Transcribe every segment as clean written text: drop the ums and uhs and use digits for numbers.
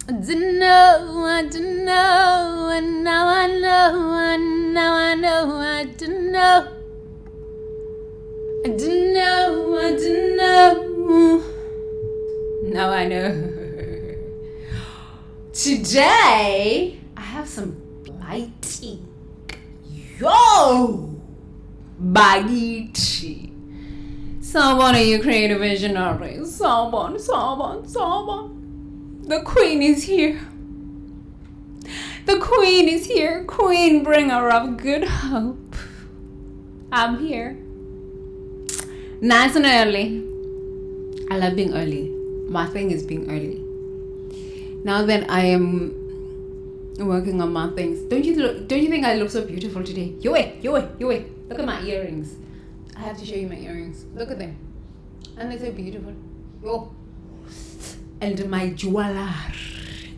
I didn't know, I didn't know, and now I know, and now I know, I didn't know. I didn't know, I didn't know. Now I know. Today, I have some blighty. Yo! Baggy. Someone of you creative visionaries. Someone. The queen is here. The queen is here. Queen bringer of good hope. I'm here. Nice and early. I love being early. My thing is being early. Now that I am working on my things, don't you think I look so beautiful today? You wait. Look at my earrings. I have to show you my earrings. Look at them. And they're so beautiful. Yo. And my jeweler.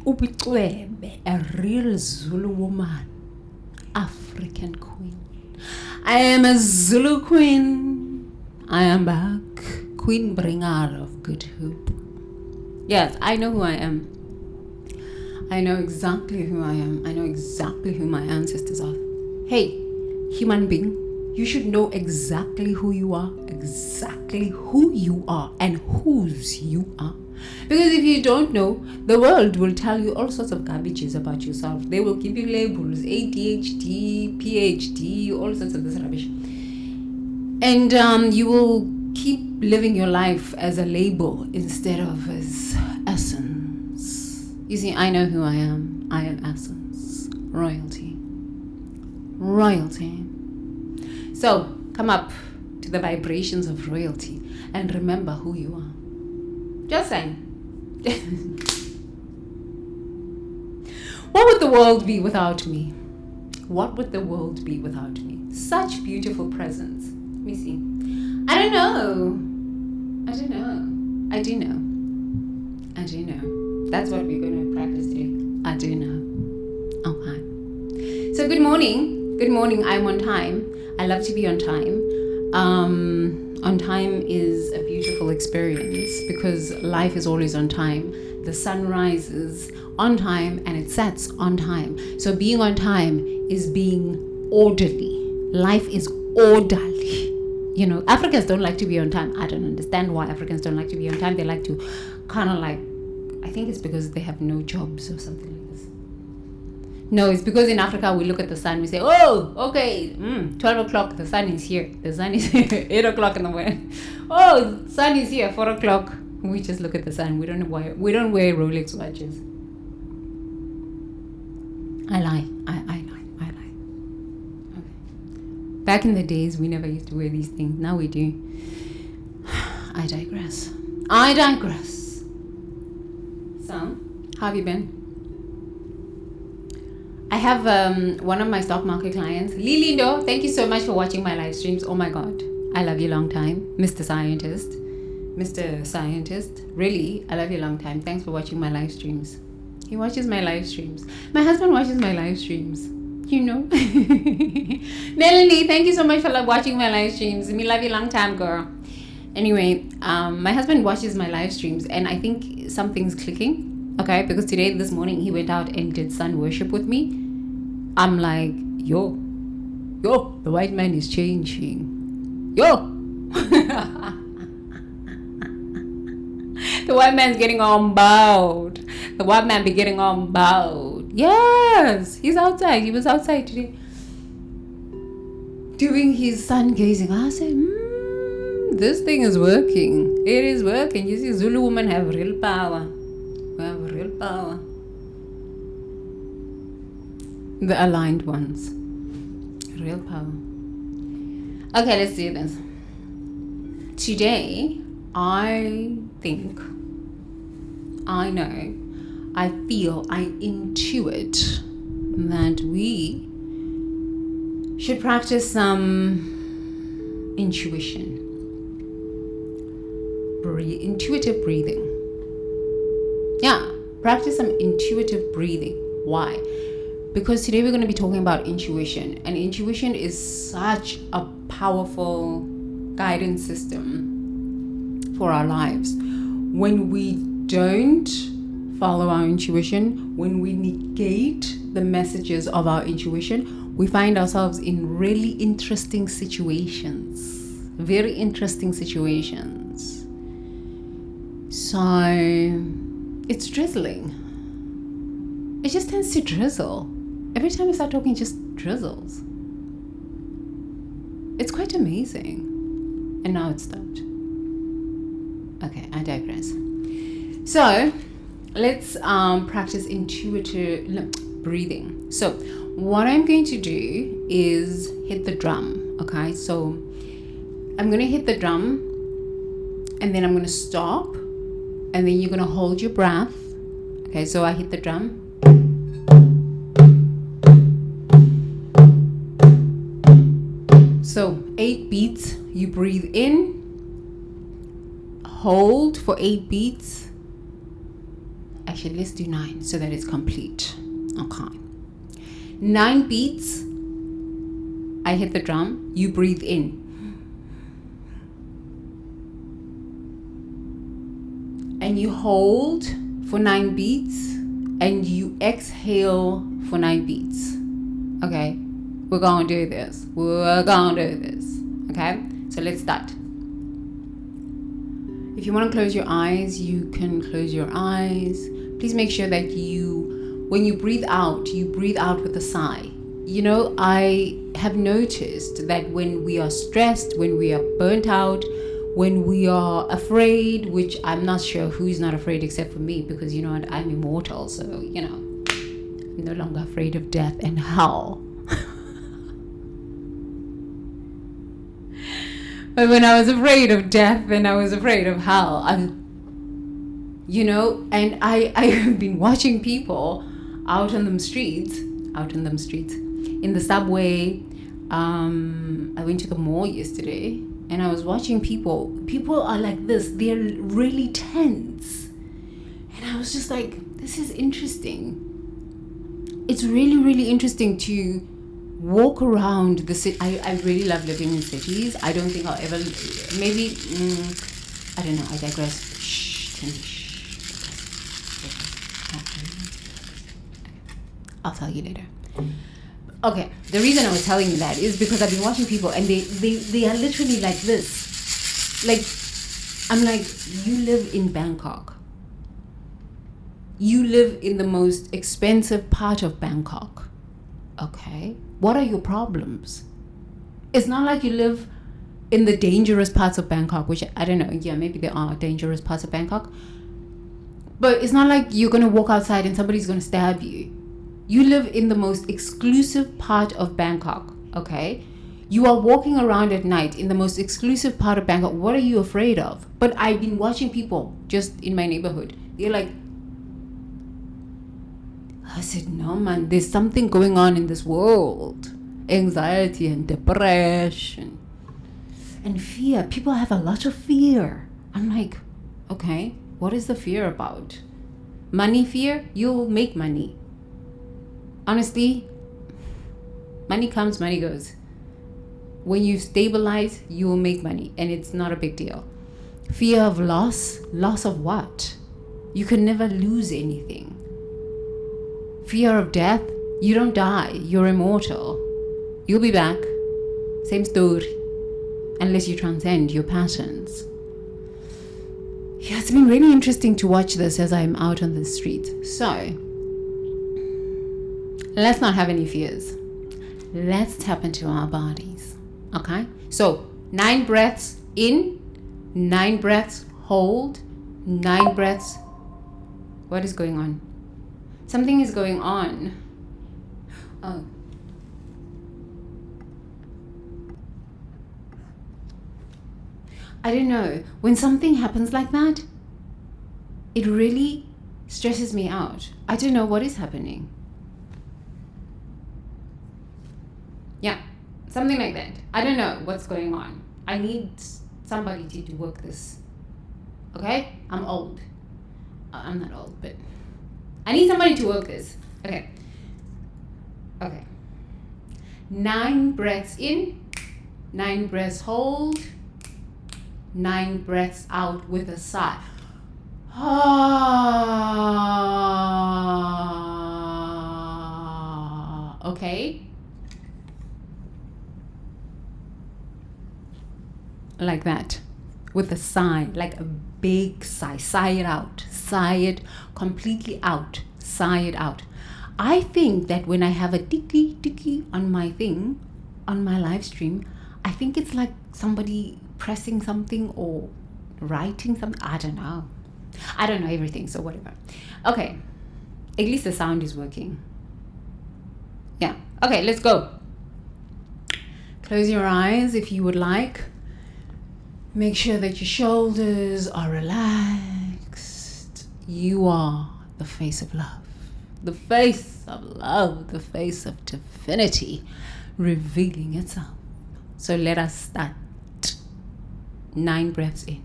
A real Zulu woman. African queen. I am a Zulu queen. I am back. Queen bringer of good hope. Yes, I know who I am. I know exactly who I am. I know exactly who my ancestors are. Hey, human being, you should know exactly who you are, and whose you are. Because if you don't know, the world will tell you all sorts of garbages about yourself. They will give you labels, ADHD, PhD, all sorts of this rubbish. And you will keep living your life as a label instead of as essence. You see, I know who I am. I am essence. Royalty. So, come up to the vibrations of royalty and remember who you are. Just saying. What would the world be without me? What would the world be without me? Such beautiful presence. Let me see. I don't know. I do know. That's what we're going to practice today. I do know. Okay. So good morning. I'm on time. I love to be on time. On time is a beautiful experience because life is always on time. The sun rises on time and it sets on time. So being on time is being orderly. Life is orderly. You know, Africans don't like to be on time. I don't understand why Africans don't like to be on time. They like to kind of like, I think it's because they have no jobs or something like this. No, it's because in Africa we look at the sun, we say, oh, okay, 12 o'clock, the sun is here. The sun is here, 8 o'clock in the morning. Oh, sun is here, 4 o'clock. We just look at the sun. We don't wear Rolex watches. I lie. Okay. Back in the days, we never used to wear these things. Now we do. I digress. So, how have you been? I have one of my stock market clients, Lilindo. Thank you so much for watching my live streams. Oh my God. I love you long time. Mr. Scientist. Really, I love you long time. Thanks for watching my live streams. He watches my live streams. My husband watches my live streams. You know. Melanie, thank you so much for watching my live streams. Me love you long time, girl. Anyway, my husband watches my live streams and I think something's clicking. Okay, because this morning he went out and did sun worship with me. I'm like, yo, the white man is changing. Yo. The white man's getting on board. The white man be getting on board. Yes, he's outside. He was outside today doing his sun gazing. I said, this thing is working. It is working. You see, Zulu women have real power. We have real power. The aligned ones. Real power. Okay, let's do this. Today, I think, I know, I feel, I intuit that we should practice some intuition. Intuitive breathing. Yeah, practice some intuitive breathing. Why? Because today we're going to be talking about intuition. And intuition is such a powerful guidance system for our lives. When we don't follow our intuition, when we negate the messages of our intuition, we find ourselves in really interesting situations. Very interesting situations. So it's drizzling. It just tends to drizzle. Every time I start talking, it just drizzles. It's quite amazing. And now it's stopped. Okay, I digress. So let's practice intuitive breathing. So what I'm going to do is hit the drum. Okay, so I'm going to hit the drum and then I'm going to stop and then you're going to hold your breath. Okay, so I hit the drum. So 8 beats, you breathe in, hold for 8 beats. Actually, let's do 9 so that it's complete. Okay. 9 beats, I hit the drum, you breathe in. And you hold for 9 beats and you exhale for 9 beats. Okay, we're gonna do this. Okay, so let's start. If you want to close your eyes, you can close your eyes. Please make sure that when you breathe out with a sigh. You know, I have noticed that when we are stressed, when we are burnt out, when we are afraid, which I'm not sure who's not afraid except for me, because you know what, I'm immortal, so you know, I'm no longer afraid of death and hell. But when I was afraid of death and I was afraid of hell, you know, and I have been watching people out on the streets, in the subway. I went to the mall yesterday and I was watching people. People are like this. They're really tense. And I was just like, this is interesting. It's really, really interesting to walk around the city. I really love living in cities. I don't think I'll ever, maybe, I don't know, I digress. I'll tell you later. Okay, the reason I was telling you that is because I've been watching people and they are literally like this. Like, I'm like, you live in Bangkok. You live in the most expensive part of Bangkok. Okay, what are your problems? It's not like you live in the dangerous parts of Bangkok, which I don't know. Yeah, maybe there are dangerous parts of Bangkok. But it's not like you're going to walk outside and somebody's going to stab you. You live in the most exclusive part of Bangkok, okay? You are walking around at night in the most exclusive part of Bangkok. What are you afraid of? But I've been watching people just in my neighborhood. They're like, I said, no, man, there's something going on in this world. Anxiety and depression and fear. People have a lot of fear. I'm like, okay, what is the fear about? Money fear? You'll make money. Honestly, money comes, money goes. When you stabilize, you will make money, and it's not a big deal. Fear of loss? Loss of what? You can never lose anything. Fear of death? You don't die. You're immortal. You'll be back. Same story. Unless you transcend your patterns. Yeah, it's been really interesting to watch this as I'm out on the street. So, let's not have any fears. Let's tap into our bodies. Okay? So, 9 breaths in, 9 breaths hold, 9 breaths. What is going on? Something is going on. Oh. I don't know. When something happens like that, it really stresses me out. I don't know what is happening. Yeah, something like that. I don't know what's going on. I need somebody to work this. Okay? I'm old. I'm not old, but I need somebody to work this. Okay. 9 breaths in, 9 breaths hold, 9 breaths out with a sigh. Okay. Like that. With a sigh, like a big sigh. Sigh it out. Sigh it completely out. Sigh it out. I think that when I have a ticky on my thing, on my live stream, I think it's like somebody pressing something or writing something. I don't know everything, so whatever. Okay, at least the sound is working. Yeah. Okay, let's go. Close your eyes if you would like. Make sure that your shoulders are relaxed. You are the face of love. The face of love, the face of divinity revealing itself. So let us start. 9 breaths in.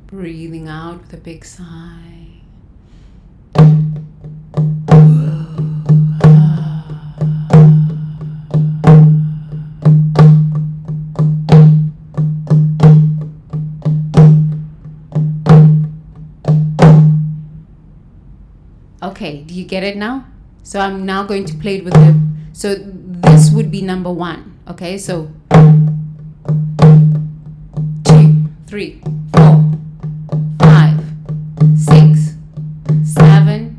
Breathing out with a big sigh. Okay, do you get it now? So I'm now going to play it with the, so this would be number 1. Okay, so 2, 3, 4, 5, 6, 7,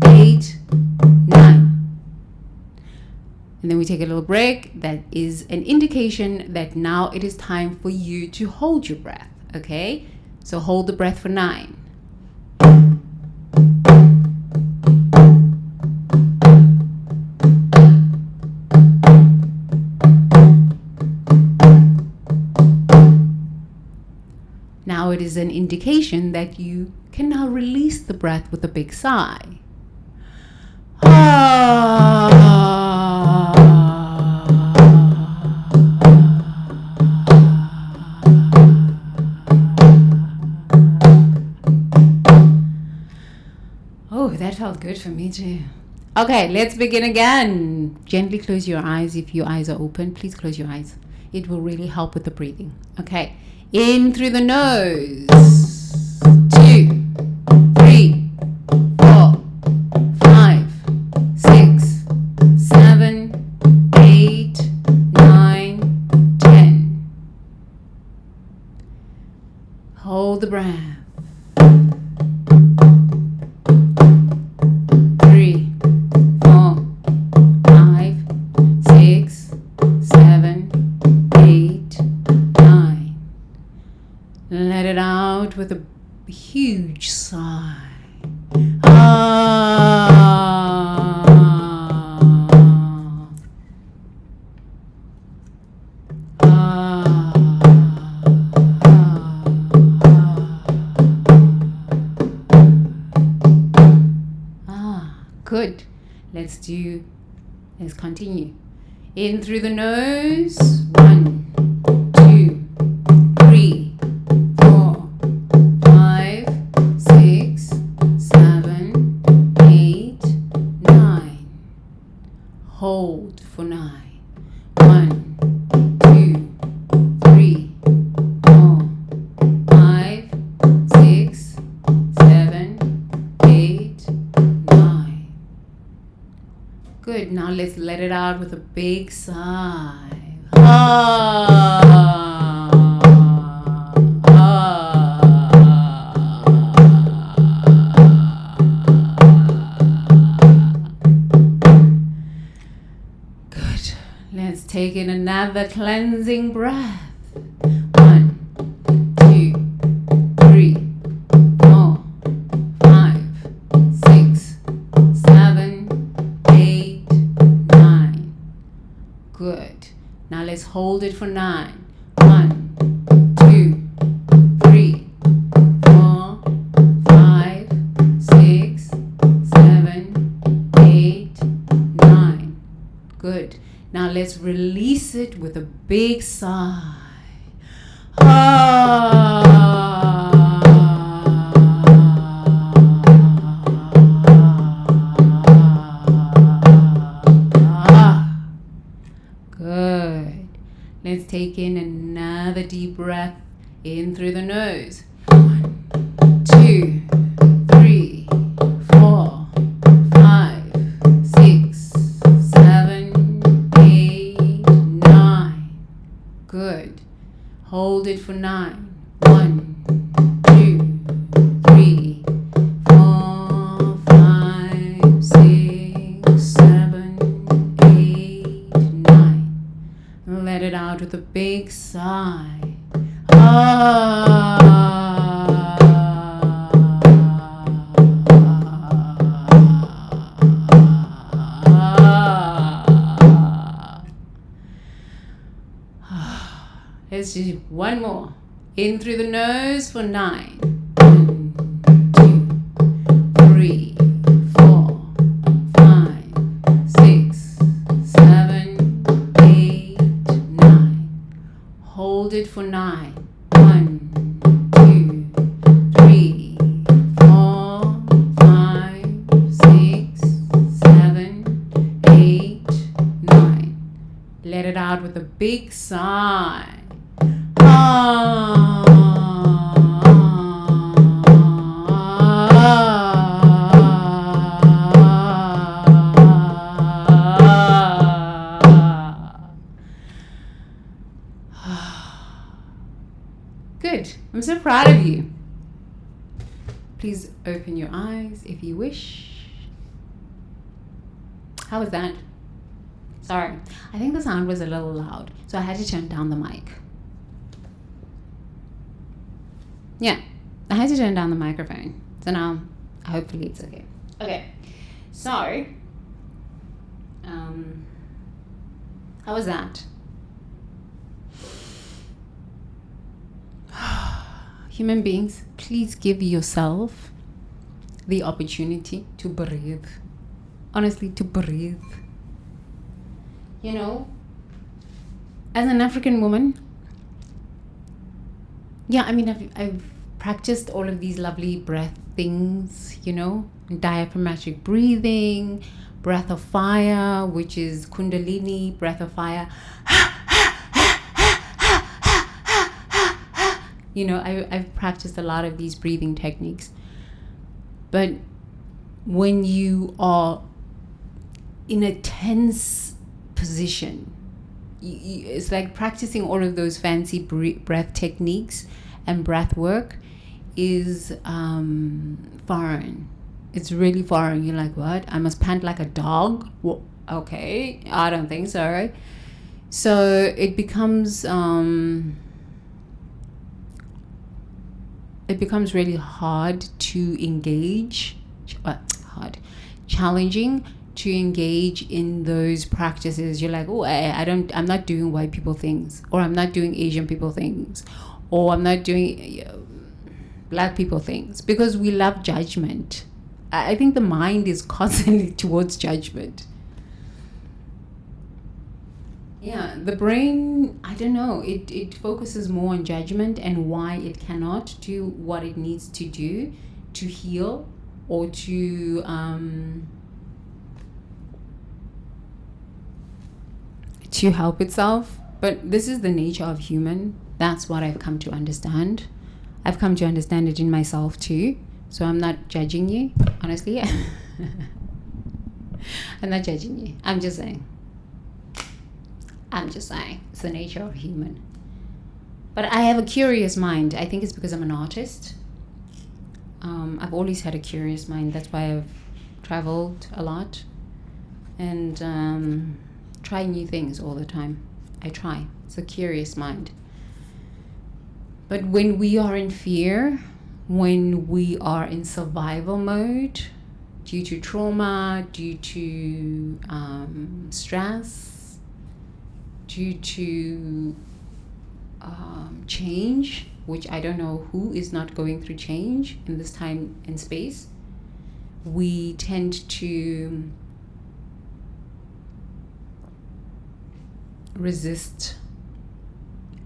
8, 9. And then we take a little break. That is an indication that now it is time for you to hold your breath. Okay, so hold the breath for 9. Now it is an indication that you can now release the breath with a big sigh. Oh, that felt good for me too. Okay, let's begin again. Gently close your eyes. If your eyes are open, please close your eyes. It will really help with the breathing. Okay. In through the nose. 2, 3, 4, 5, 6, 7, 8, 9, 10. Hold the breath. 3, 4, 5, 6, 7, 8, 9. Let it out with a huge sigh. Good. Let's continue. In through the nose. 1, 2, 3, 4, 5, 6, 7, 8, 9. Hold for 9. 1, 2, 3, 4, 5, 6, 7, 8, 9. Good. Now let's let it out with a big sigh. Good. Let's take in another cleansing breath. 1, 2, 3, 4, 5, 6, 7, 8, 9. Good. Now let's hold it for 9. 1, 2, 3, 4, 5, 6, 7, 8, 9. Good. let's release it with a big sigh. Ah. Good. Let's take in another deep breath in through the nose. 1, 2, 3, 4, 5, 6, 7, 8, 9. Good. Hold it for 9. 1, 2, 3, 4, 5, 6, 7, 8, 9. Let it out with a big sigh. Let's do one more. In through the nose for 9. 1, 2, 3, 4, 5, 6, 7, 8, 9. Hold it for 9. 1, 2, 3, 4, 5, 6, 7, 8, 9. Let it out with a big sigh. Good. I'm so proud of you. Please open your eyes if you wish. How was that? Sorry. I think the sound was a little loud, so I had to turn down the mic. Yeah, I had to turn down the microphone. So now, hopefully it's okay. Okay, so, how was that? Human beings, please give yourself the opportunity to breathe. Honestly, to breathe. You know, as an African woman, yeah, I mean, I've practiced all of these lovely breath things, you know, diaphragmatic breathing, breath of fire, which is Kundalini, breath of fire. You know, I've practiced a lot of these breathing techniques. But when you are in a tense position, it's like practicing all of those fancy breath techniques and breath work is foreign. It's really foreign. You're like, what? I must pant like a dog? Well, okay, I don't think so, right? So it becomes really hard to engage, challenging to engage in those practices. You're like, oh, I'm not doing white people things, or I'm not doing Asian people things, or I'm not doing black people things, because we love judgment. I think the mind is constantly towards judgment. Yeah, the brain, I don't know, it focuses more on judgment and why it cannot do what it needs to do to heal or to help itself. But this is the nature of human. That's what I've come to understand. I've come to understand it in myself too. So I'm not judging you, honestly. I'm not judging you. I'm just saying. It's the nature of human. But I have a curious mind. I think it's because I'm an artist. I've always had a curious mind. That's why I've traveled a lot and try new things all the time. I try. It's a curious mind. But when we are in fear, when we are in survival mode, due to trauma, due to stress, due to change, which I don't know who is not going through change in this time and space, we tend to resist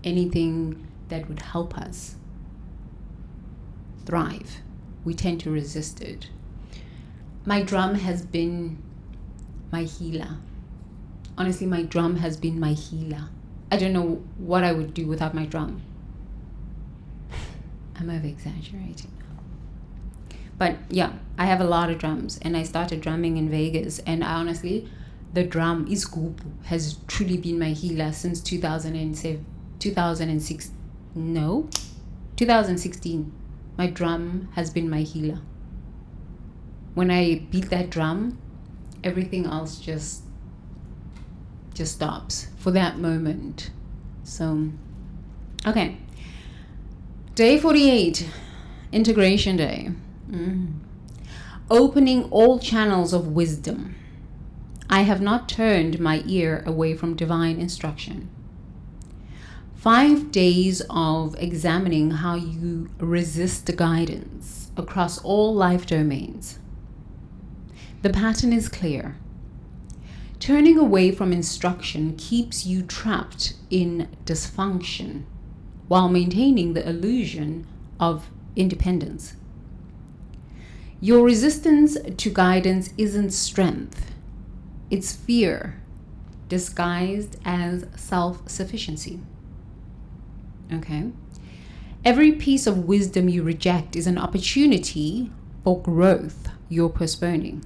anything that would help us thrive. We tend to resist it. My drum has been my healer. Honestly, my drum has been my healer. I don't know what I would do without my drum. I'm over-exaggerating. But yeah, I have a lot of drums, and I started drumming in Vegas, and honestly, the drum has truly been my healer since 2016. My drum has been my healer. When I beat that drum, everything else just stops for that moment. So, okay. Day 48, Integration Day. Opening all channels of wisdom. I have not turned my ear away from divine instruction. 5 days of examining how you resist guidance across all life domains. The pattern is clear. Turning away from instruction keeps you trapped in dysfunction while maintaining the illusion of independence. Your resistance to guidance isn't strength, it's fear disguised as self-sufficiency. Okay? Every piece of wisdom you reject is an opportunity for growth you're postponing.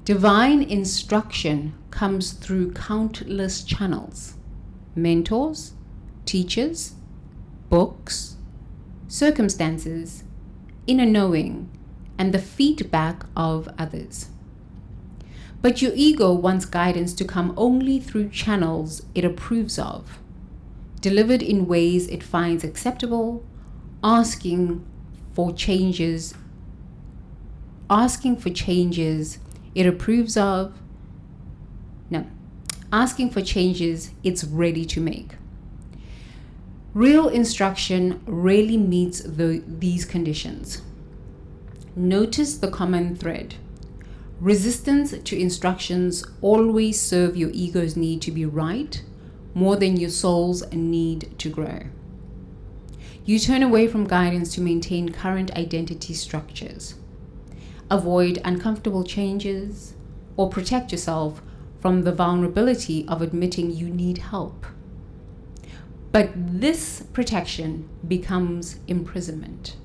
Divine instruction comes through countless channels: mentors, teachers, books, circumstances, inner knowing, and the feedback of others. But your ego wants guidance to come only through channels it approves of, delivered in ways it finds acceptable, asking for changes it approves of. No, asking for changes it's ready to make. Real instruction rarely meets these conditions. Notice the common thread. Resistance to instructions always serve your ego's need to be right more than your soul's need to grow. You turn away from guidance to maintain current identity structures, avoid uncomfortable changes, or protect yourself from the vulnerability of admitting you need help. But this protection becomes imprisonment.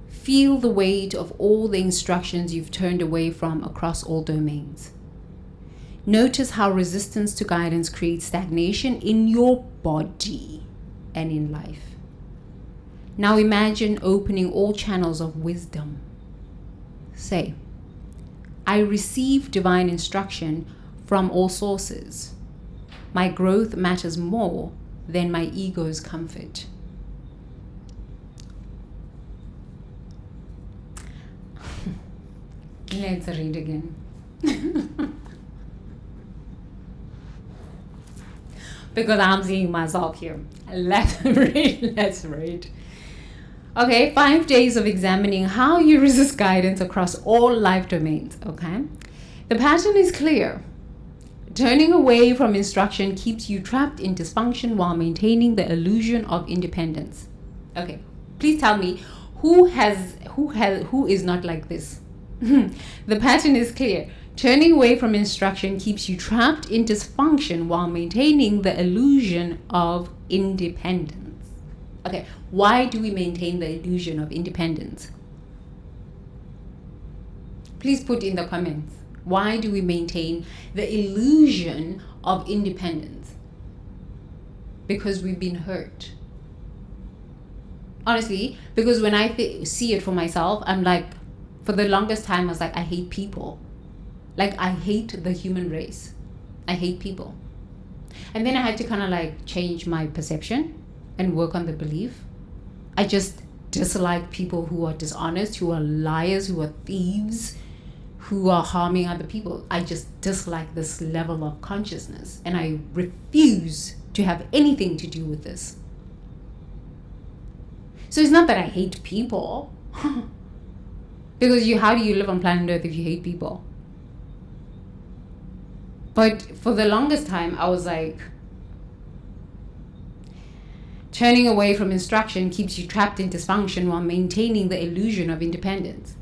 Feel the weight of all the instructions you've turned away from across all domains. Notice how resistance to guidance creates stagnation in your body and in life. Now imagine opening all channels of wisdom. Say, I receive divine instruction from all sources. My growth matters more than my ego's comfort. Let's read again. Because I'm seeing myself here. Let's read. Okay, 5 days of examining how you resist guidance across all life domains. Okay, the pattern is clear. Turning away from instruction keeps you trapped in dysfunction while maintaining the illusion of independence. Okay, please tell me who is not like this. The pattern is clear. Turning away from instruction keeps you trapped in dysfunction while maintaining the illusion of independence. Okay, why do we maintain the illusion of independence? Please put in the comments. Why do we maintain the illusion of independence? Because we've been hurt. Honestly, because when I see it for myself, I'm like, for the longest time, I was like, I hate people. Like, I hate the human race. I hate people. And then I had to kind of like change my perception and work on the belief. I just dislike people who are dishonest, who are liars, who are thieves, who are harming other people. I just dislike this level of consciousness, and I refuse to have anything to do with this. So it's not that I hate people. Because how do you live on planet Earth if you hate people? But for the longest time, I was like, turning away from instruction keeps you trapped in dysfunction while maintaining the illusion of independence.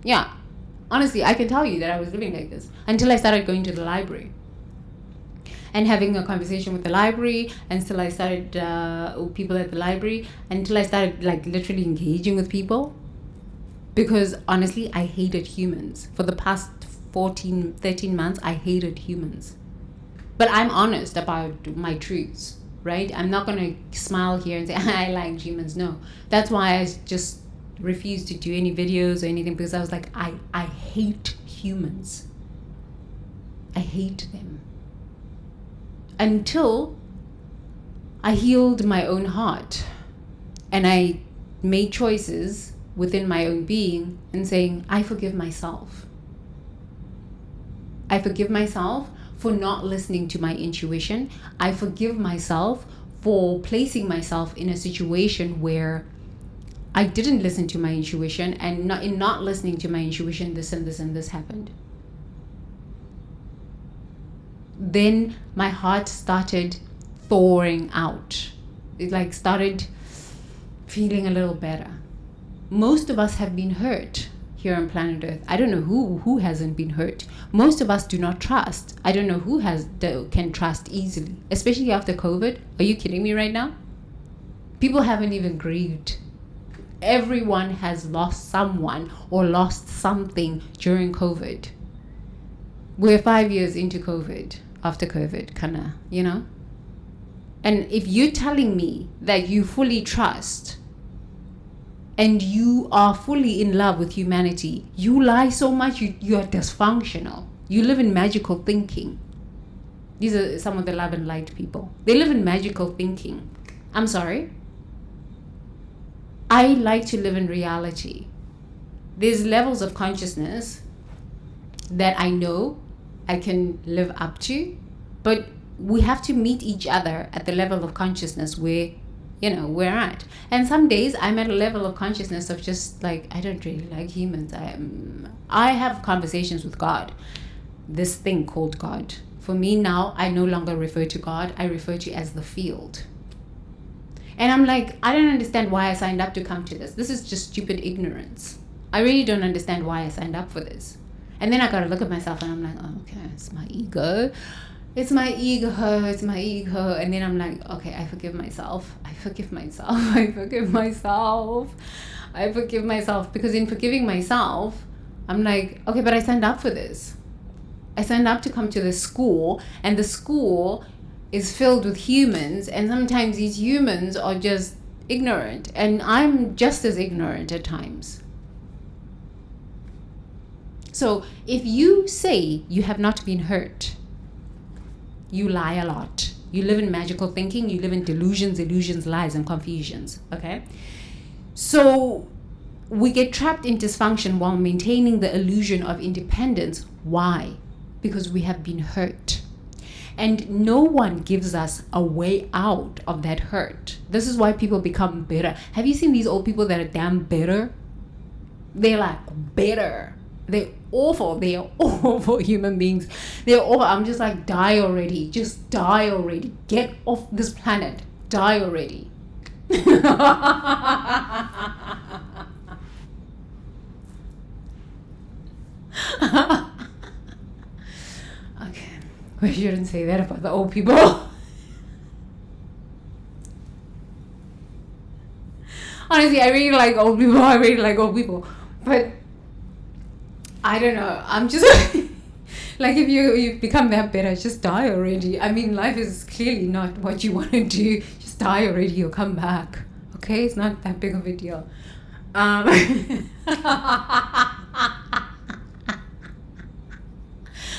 Yeah, honestly, I can tell you that I was living like this until I started going to the library and having a conversation with the library, until I started people at the library, until I started like literally engaging with people. Because honestly, I hated humans. For the past 13 months, I hated humans. But I'm honest about my truths, right? I'm not going to smile here and say, I like humans. No. That's why I just refused to do any videos or anything, because I was like, I hate humans. I hate them. Until I healed my own heart and I made choices within my own being and saying, I forgive myself. I forgive myself for not listening to my intuition. I forgive myself for placing myself in a situation where I didn't listen to my intuition, and in not listening to my intuition, this and this and this happened. Then my heart started thawing out. It like started feeling a little better. Most of us have been hurt here on planet Earth. I don't know who hasn't been hurt. Most of us do not trust. I don't know who can trust easily, especially after COVID. Are you kidding me right now? People haven't even grieved. Everyone has lost someone or lost something during COVID. We're 5 years into COVID, after COVID, kinda, you know? And if you're telling me that you fully trust and you are fully in love with humanity, you lie so much, you are dysfunctional. You live in magical thinking. These are some of the love and light people. They live in magical thinking. I'm sorry. I like to live in reality. There's levels of consciousness that I know I can live up to, but we have to meet each other at the level of consciousness where, we're at. And some days I'm at a level of consciousness of just like, I don't really like humans. I have conversations with God, this thing called God. For me now, I no longer refer to God. I refer to as the field. And I'm like, I don't understand why I signed up to come to this. This is just stupid ignorance. I really don't understand why I signed up for this. And then I got to look at myself and I'm like, oh, okay, it's my ego. It's my ego. And then I'm like, okay, I forgive myself. I forgive myself. Because in forgiving myself, I'm like, okay, but I signed up for this. I signed up to come to this school, and the school is filled with humans, and sometimes these humans are just ignorant, and I'm just as ignorant at times. So if you say you have not been hurt, you lie a lot. You live in magical thinking, you live in delusions, illusions, lies, and confusions, okay? So we get trapped in dysfunction while maintaining the illusion of independence. Why? Because we have been hurt. And no one gives us a way out of that hurt. This is why people become bitter. Have you seen these old people that are damn bitter? They're like bitter. They're awful. They are awful human beings. They're awful. I'm just like, die already. Just die already. Get off this planet. Die already. Okay. We shouldn't say that about the old people. Honestly, I really like old people. But I don't know. I'm just like, if you become that bitter, just die already. I mean, life is clearly not what you want to do. Just die already. You'll come back. Okay? It's not that big of a deal.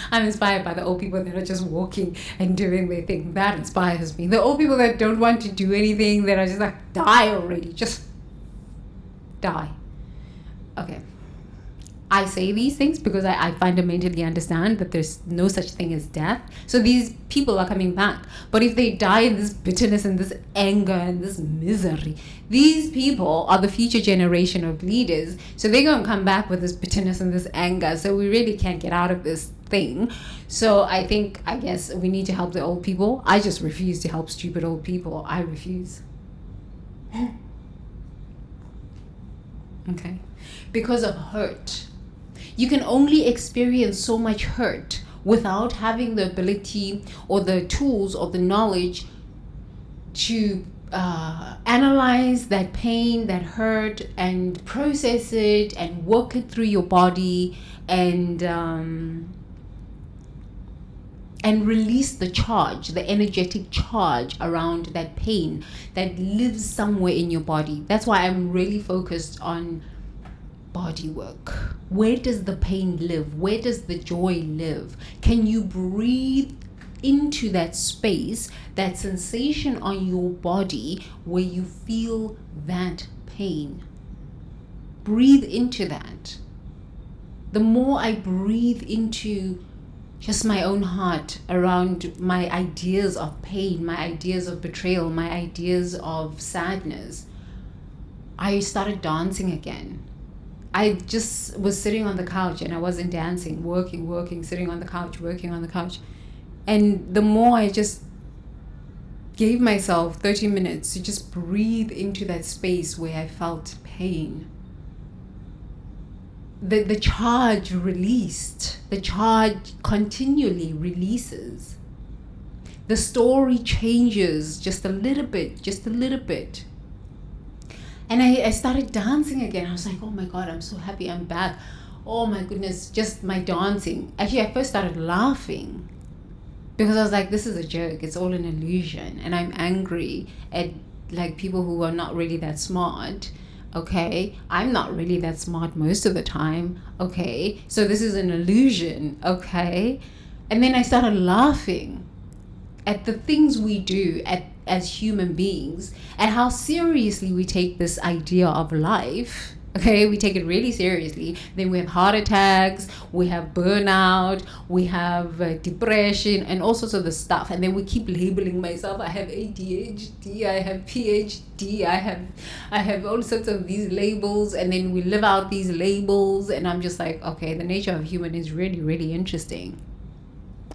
I'm inspired by the old people that are just walking and doing their thing. That inspires me. The old people that don't want to do anything, that are just like, die already. Just die. Okay. I say these things because I fundamentally understand that there's no such thing as death. So these people are coming back. But if they die in this bitterness and this anger and this misery, these people are the future generation of leaders. So they're going to come back with this bitterness and this anger. So we really can't get out of this thing. So I guess we need to help the old people. I just refuse to help stupid old people. I refuse. Okay. Because of hurt. You can only experience so much hurt without having the ability or the tools or the knowledge to analyze that pain, that hurt, and process it and work it through your body and release the charge, the energetic charge around that pain that lives somewhere in your body. That's why I'm really focused on body work. Where does the pain live? Where does the joy live? Can you breathe into that space, that sensation on your body where you feel that pain? Breathe into that. The more I breathe into just my own heart around my ideas of pain, my ideas of betrayal, my ideas of sadness, I started dancing again. I just was sitting on the couch and I wasn't dancing, working, sitting on the couch, working on the couch. And the more I just gave myself 30 minutes to just breathe into that space where I felt pain, the charge released. The charge continually releases. The story changes just a little bit. And I started dancing again. I was like, oh my God, I'm so happy I'm back. Oh my goodness, just my dancing. Actually, I first started laughing because I was like, this is a joke. It's all an illusion. And I'm angry at like people who are not really that smart. Okay, I'm not really that smart most of the time. Okay, so this is an illusion. Okay, and then I started laughing at the things we do as human beings and how seriously we take this idea of life. Okay, we take it really seriously. Then we have heart attacks, we have burnout, we have depression and all sorts of the stuff. And then we keep labeling myself. I have ADHD, I have PhD, I have all sorts of these labels. And then we live out these labels. And I'm just like, okay, the nature of human is really, really interesting.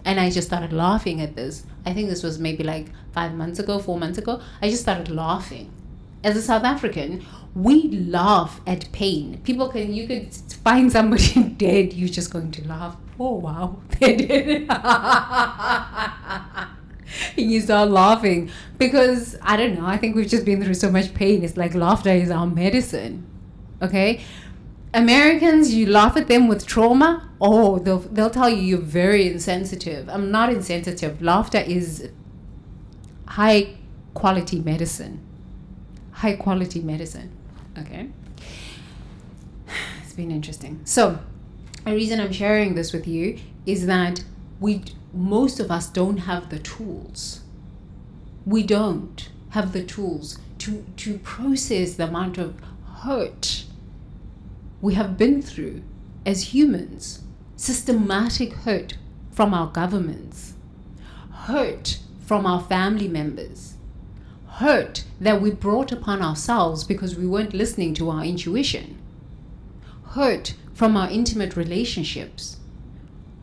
And I just started laughing at this. I think this was maybe like 4 months ago. I just started laughing. As a South African, we laugh at pain. You could find somebody dead, you're just going to laugh. Oh, wow, they did. You start laughing because, I don't know, I think we've just been through so much pain. It's like laughter is our medicine, okay? Americans, you laugh at them with trauma, oh, they'll tell you you're very insensitive. I'm not insensitive. Laughter is high quality medicine. High quality medicine. Okay. It's been interesting. So the reason I'm sharing this with you is that most of us don't have the tools. We don't have the tools to process the amount of hurt we have been through as humans. Systematic hurt from our governments, hurt from our family members, hurt that we brought upon ourselves because we weren't listening to our intuition, hurt from our intimate relationships,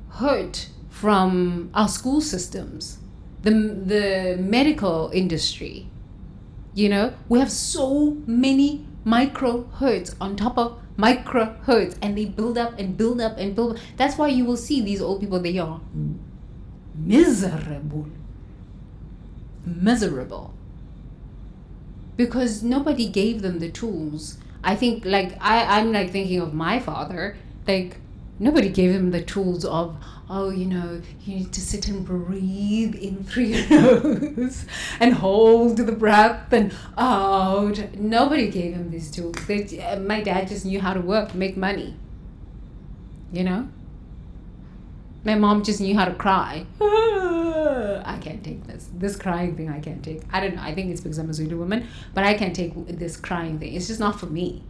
hurt from our school systems, the medical industry. You know, we have so many micro hurts on top of micro hurts, and they build up and build up and build up. That's why you will see these old people, they are miserable, because nobody gave them the tools. I think, like, I'm like thinking of my father, like nobody gave him the tools of, oh, you know, you need to sit and breathe in through your nose and hold the breath and out. Nobody gave him these tools. My dad just knew how to work, make money. You know? My mom just knew how to cry. I can't take this crying thing. I can't take. I don't know. I think it's because I'm a Zulu woman, but I can't take this crying thing. It's just not for me.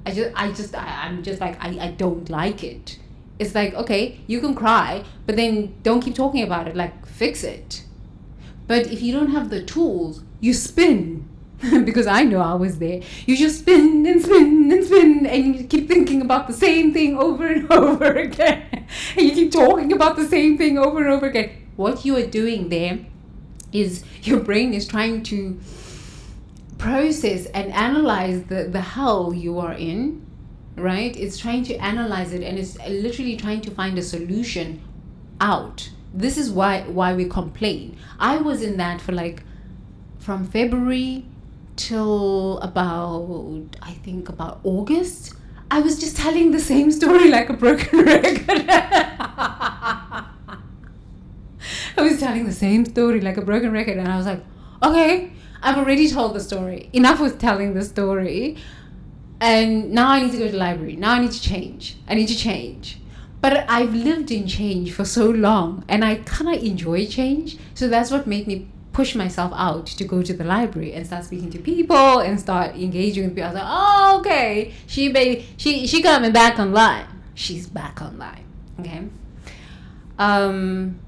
I'm just like, I don't like it. It's like, okay, you can cry, but then don't keep talking about it. Like, fix it. But if you don't have the tools, you spin. Because I know I was there. You just spin and spin and spin, and you keep thinking about the same thing over and over again. And you keep talking about the same thing over and over again. What you are doing there is your brain is trying to process and analyze the hell you are in, right? It's trying to analyze it, and it's literally trying to find a solution out. This is why we complain. I was in that for like from February till about August. I was just telling the same story like a broken record. I was telling the same story like a broken record, and I was like, okay, I've already told the story. Enough with telling the story. And now I need to go to the library. Now I need to change. But I've lived in change for so long, and I kind of enjoy change. So that's what made me push myself out to go to the library and start speaking to people and start engaging with people. I was like, oh, okay, she coming back online. She's back online. Okay.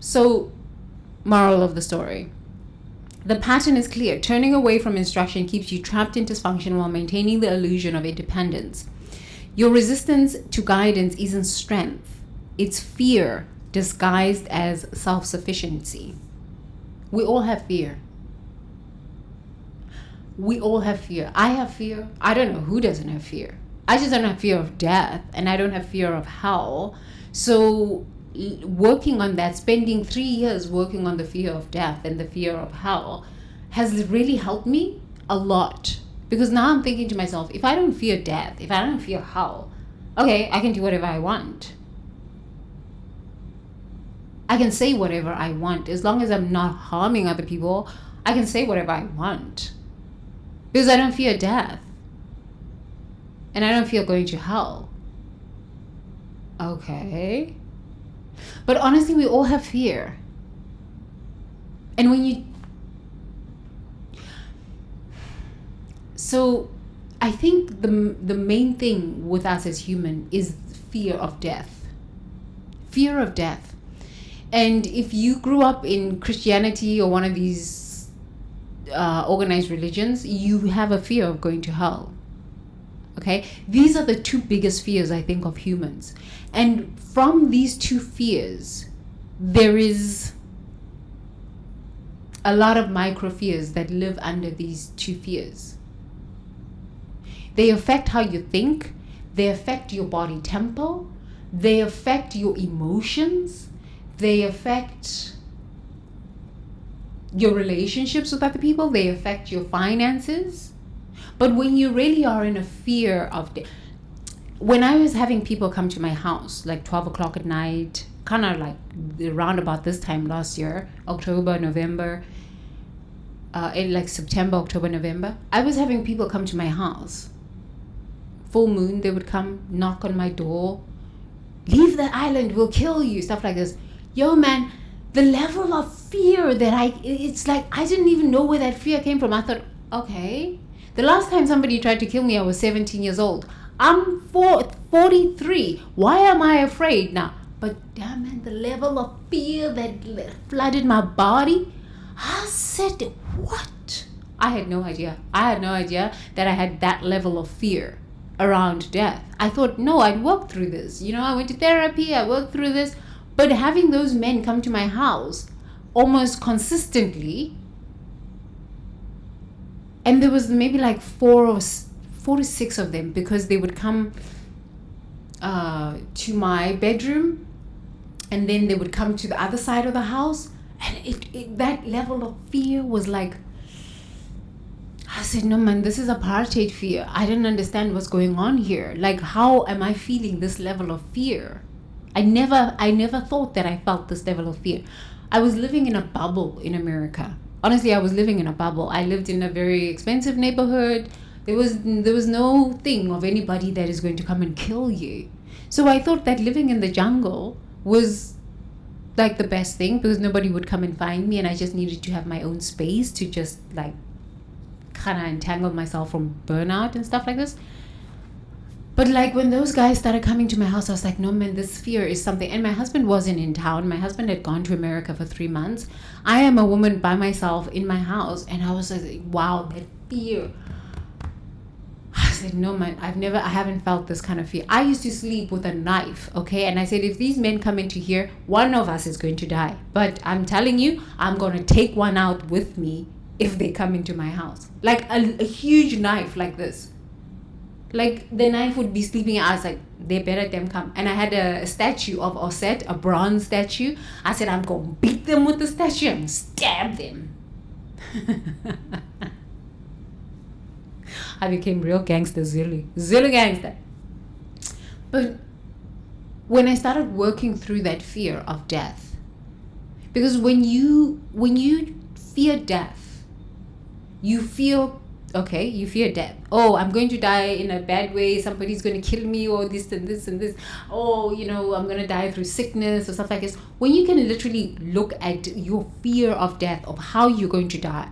So moral of the story. The pattern is clear. Turning away from instruction keeps you trapped in dysfunction while maintaining the illusion of independence. Your resistance to guidance isn't strength. It's fear disguised as self-sufficiency. We all have fear. I have fear. I don't know who doesn't have fear. I just don't have fear of death, and I don't have fear of hell. So working on that, spending 3 years working on the fear of death and the fear of hell has really helped me a lot. Because now I'm thinking to myself, if I don't fear death, if I don't fear hell, okay, I can do whatever I want. I can say whatever I want. As long as I'm not harming other people, I can say whatever I want. Because I don't fear death. And I don't fear going to hell. Okay. But honestly, we all have fear. And when you... So I think the main thing with us as human is fear of death. Fear of death. And if you grew up in Christianity or one of these organized religions, you have a fear of going to hell. Okay? These are the two biggest fears, I think, of humans. And from these two fears, there is a lot of micro fears that live under these two fears. They affect how you think. They affect your body tempo. They affect your emotions. They affect your relationships with other people. They affect your finances. But when you really are in a fear of death, when I was having people come to my house, like 12 o'clock at night, kind of like around about this time last year, October, November, in like September, October, November, I was having people come to my house. Full moon, they would come, knock on my door, leave the island, we'll kill you, stuff like this. Yo, man, the level of fear that it's like, I didn't even know where that fear came from. I thought, okay. The last time somebody tried to kill me, I was 17 years old. I'm 43. Why am I afraid now? But damn, man, the level of fear that flooded my body, I said, what? I had no idea. That I had that level of fear around death. I thought, no, I'd work through this. You know, I went to therapy, I worked through this. But having those men come to my house almost consistently, and there was maybe like 4 to 6 of them, because they would come to my bedroom, and then they would come to the other side of the house, and that level of fear was like, I said, no, man, this is apartheid fear. I didn't understand what's going on here. Like, how am I feeling this level of fear? I never thought that I felt this level of fear. I was living in a bubble in America. Honestly, I was living in a bubble. I lived in a very expensive neighborhood. There was no thing of anybody that is going to come and kill you. So I thought that living in the jungle was like the best thing, because nobody would come and find me, and I just needed to have my own space to just like kind of entangle myself from burnout and stuff like this. But like when those guys started coming to my house, I was like, no man, this fear is something. And my husband wasn't in town. My husband had gone to America for 3 months. I am a woman by myself in my house. And I was like, wow, that fear. I said, no man, I haven't felt this kind of fear. I used to sleep with a knife, okay? And I said, if these men come into here, one of us is going to die. But I'm telling you, I'm going to take one out with me if they come into my house. Like a huge knife like this. Like the knife would be sleeping. I was like, they better them come. And I had a statue of Osset, a bronze statue. I said, I'm going to beat them with the statue and stab them. I became real gangster, Zulu gangster. But when I started working through that fear of death, because when you fear death, you fear death. Oh, I'm going to die in a bad way. Somebody's going to kill me, or this and this and this. Oh, I'm going to die through sickness or stuff like this. When you can literally look at your fear of death, of how you're going to die,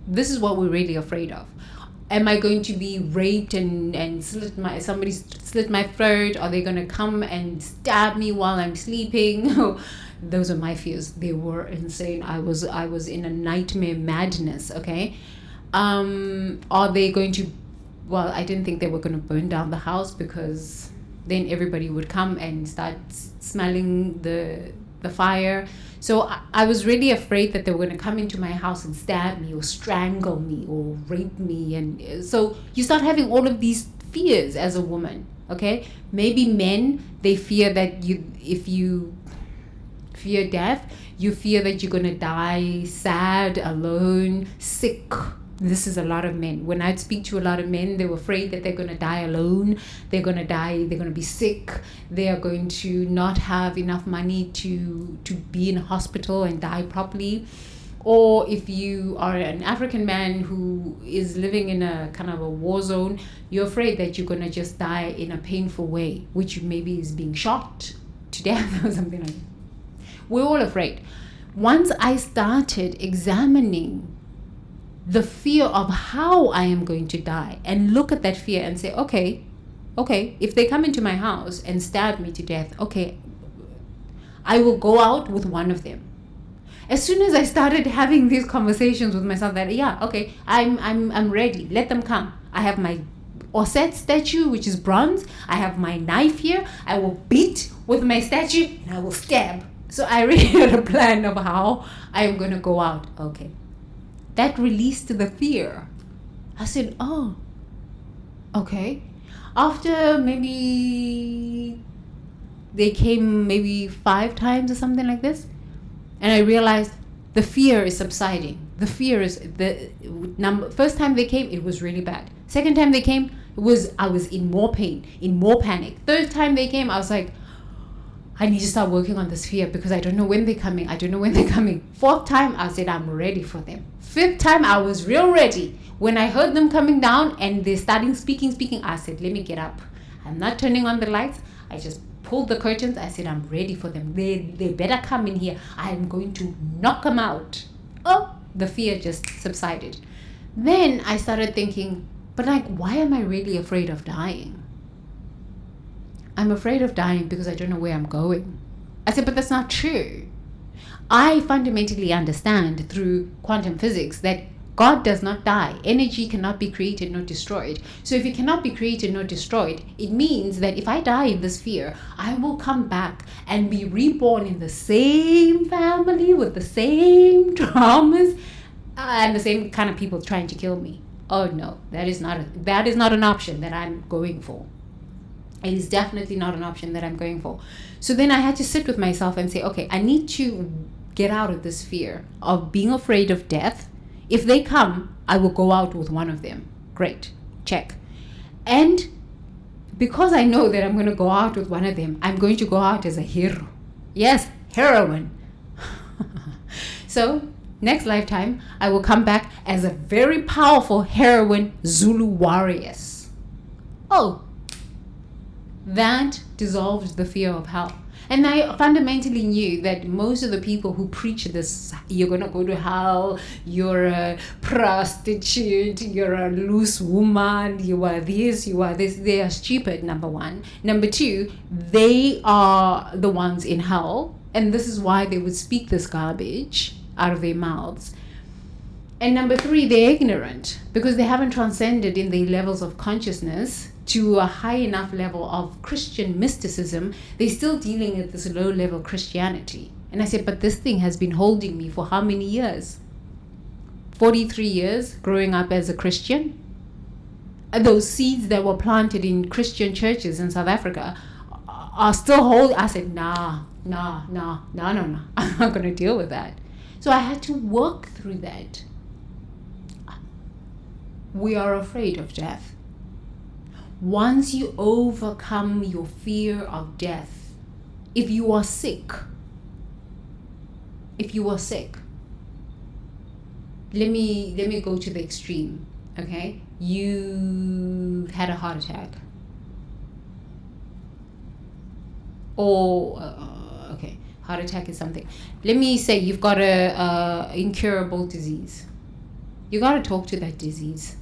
this is what we're really afraid of. Am I going to be raped and somebody slit my throat? Are they going to come and stab me while I'm sleeping? Those are my fears. They were insane. I was in a nightmare madness, okay? Are they going to, well, I didn't think they were going to burn down the house, because then everybody would come and start smelling the fire. So I was really afraid that they were going to come into my house and stab me or strangle me or rape me. And so you start having all of these fears as a woman, okay? Maybe men, they fear that if you fear death, you fear that you're going to die sad, alone, sick. This is a lot of men. When I'd speak to a lot of men, they were afraid that they're going to die alone. They're going to die. They're going to be sick. They are going to not have enough money to be in a hospital and die properly. Or if you are an African man who is living in a kind of a war zone, you're afraid that you're going to just die in a painful way, which maybe is being shot to death or something like that. We're all afraid. Once I started examining the fear of how I am going to die and look at that fear and say, okay, if they come into my house and stab me to death, okay, I will go out with one of them. As soon as I started having these conversations with myself that, yeah, okay, I'm ready, let them come. I have my Osset statue, which is bronze. I have my knife here. I will beat with my statue and I will stab. So I really had a plan of how I am going to go out. Okay. That released the fear. I said, oh, okay. After maybe they came maybe 5 times or something like this, and I realized the fear is subsiding. The fear is first time they came, it was really bad. Second time they came, I was in more pain, in more panic. Third time they came, I was like, I need to start working on this fear because I don't know when they're coming. Fourth time, I said, I'm ready for them. Fifth time, I was real ready. When I heard them coming down and they starting speaking, I said, let me get up. I'm not turning on the lights. I just pulled the curtains. I said, I'm ready for them. They better come in here. I'm going to knock them out. Oh, the fear just subsided. Then I started thinking, but like, why am I really afraid of dying? I'm afraid of dying because I don't know where I'm going. I said, but that's not true. I fundamentally understand through quantum physics that God does not die. Energy cannot be created nor destroyed. So if it cannot be created nor destroyed, it means that if I die in this fear, I will come back and be reborn in the same family with the same traumas and the same kind of people trying to kill me. Oh no, that is not an option that I'm going for. It is definitely not an option that I'm going for. So then I had to sit with myself and say, okay, I need to get out of this fear of being afraid of death. If they come, I will go out with one of them. Great, check. And because I know that I'm going to go out with one of them, I'm going to go out as a hero. Yes, heroine. So next lifetime, I will come back as a very powerful heroine Zulu warriors. Oh, that dissolved the fear of hell. And I fundamentally knew that most of the people who preach this, you're going to go to hell, you're a prostitute, you're a loose woman, you are this, they are stupid, number one. Number two, they are the ones in hell. And this is why they would speak this garbage out of their mouths. And number three, they're ignorant because they haven't transcended in the levels of consciousness to a high enough level of Christian mysticism. They're still dealing at this low level Christianity. And I said, but this thing has been holding me for how many years? 43 years growing up as a Christian. And those seeds that were planted in Christian churches in South Africa are still holding. I said, no. I'm not going to deal with that. So I had to work through that. We are afraid of death. Once you overcome your fear of death, if you are sick, let me go to the extreme, okay? You had a heart attack. Or, okay, heart attack is something. Let me say you've got a incurable disease. You got to talk to that disease.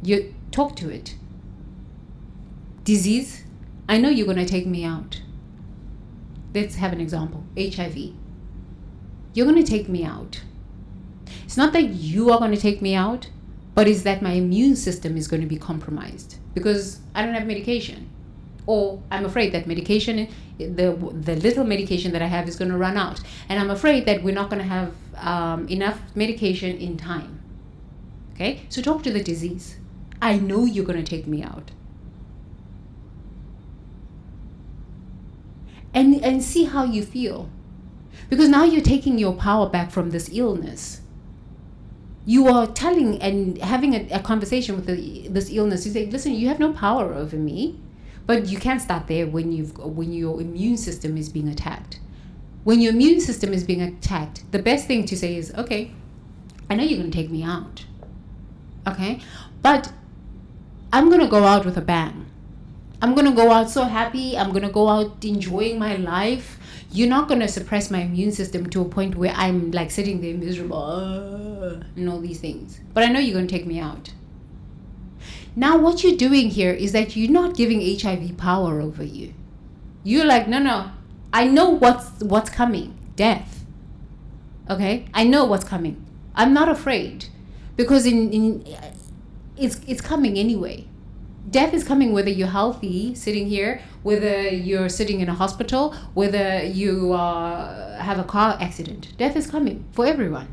You talk to it. Disease, I know you're going to take me out. Let's have an example. HIV. You're going to take me out. It's not that you are going to take me out, but it's that my immune system is going to be compromised because I don't have medication. Or I'm afraid that medication, the little medication that I have is going to run out. And I'm afraid that we're not going to have enough medication in time. Okay? So talk to the disease. I know you're going to take me out. And see how you feel. Because now you're taking your power back from this illness. You are telling and having a conversation with this illness. You say, listen, you have no power over me. But you can't start there when your immune system is being attacked. When your immune system is being attacked, the best thing to say is, okay, I know you're going to take me out. Okay? But I'm going to go out with a bang. I'm going to go out so happy. I'm going to go out enjoying my life. You're not going to suppress my immune system to a point where I'm like sitting there miserable and all these things. But I know you're going to take me out. Now what you're doing here is that you're not giving HIV power over you. You're like, no, I know what's coming. Death. Okay? I know what's coming. I'm not afraid. Because it's coming anyway. Death is coming whether you're healthy, sitting here, whether you're sitting in a hospital, whether you have a car accident. Death is coming for everyone.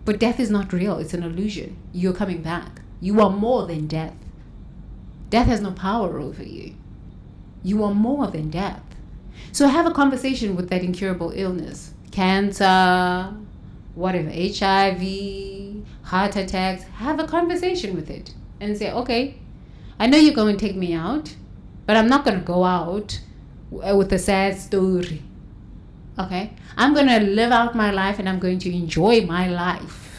But death is not real. It's an illusion. You're coming back. You are more than death. Death has no power over you. You are more than death. So have a conversation with that incurable illness. Cancer, whatever, HIV, heart attacks. Have a conversation with it and say, okay, I know you're going to take me out, but I'm not going to go out with a sad story. Okay? I'm going to live out my life and I'm going to enjoy my life.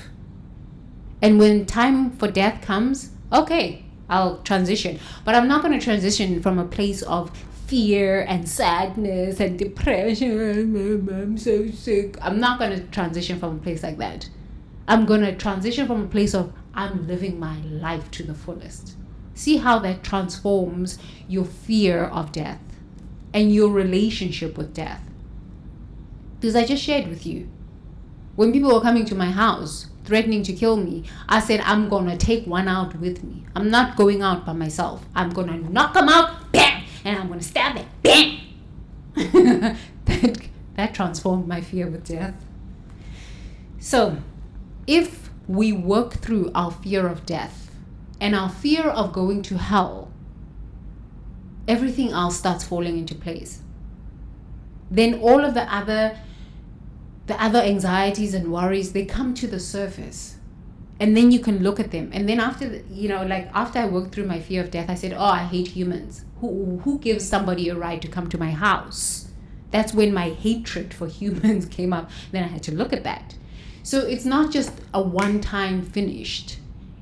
And when time for death comes, okay, I'll transition. But I'm not going to transition from a place of fear and sadness and depression. I'm so sick. I'm not going to transition from a place like that. I'm going to transition from a place of I'm living my life to the fullest. See how that transforms your fear of death and your relationship with death. Because I just shared with you, when people were coming to my house, threatening to kill me, I said, I'm going to take one out with me. I'm not going out by myself. I'm going to knock them out, bam, and I'm going to stab them, bam. that transformed my fear with death. So, if we work through our fear of death and our fear of going to hell, everything else starts falling into place. Then all of the other anxieties and worries, they come to the surface, and then you can look at them. And then after I worked through my fear of death, I said, I hate humans. Who gives somebody a right to come to my house? That's when my hatred for humans came up. Then I had to look at that. So it's not just a one-time finished.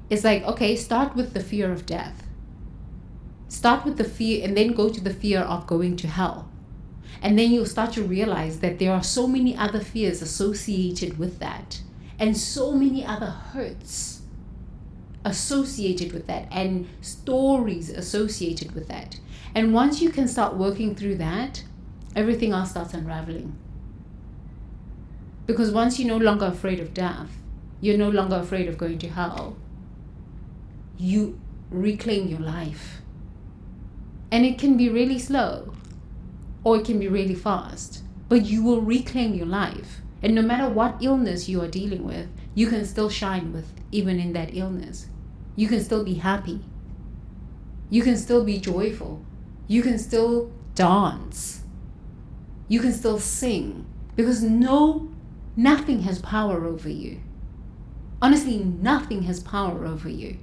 It's like, okay, start with the fear of death. Start with the fear and then go to the fear of going to hell. And then you'll start to realize that there are so many other fears associated with that, and so many other hurts associated with that, and stories associated with that. And once you can start working through that, everything else starts unraveling. Because once you're no longer afraid of death, you're no longer afraid of going to hell, you reclaim your life. And it can be really slow, or it can be really fast, but you will reclaim your life. And no matter what illness you are dealing with, you can still shine with, even in that illness. You can still be happy. You can still be joyful. You can still dance. You can still sing, because nothing has power over you. Honestly, nothing has power over you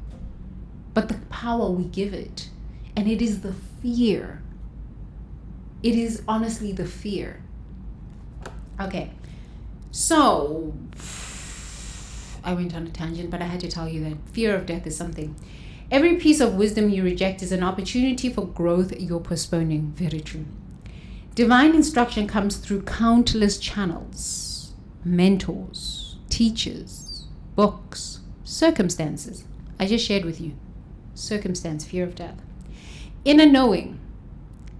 but the power we give it. And it is the fear. It is honestly the fear. Okay, so I went on a tangent, but I had to tell you that fear of death is something. Every piece of wisdom you reject is an opportunity for growth you're postponing. Very true. Divine instruction comes through countless channels, mentors, teachers, books, circumstances. I just shared with you. Circumstance, fear of death. Inner knowing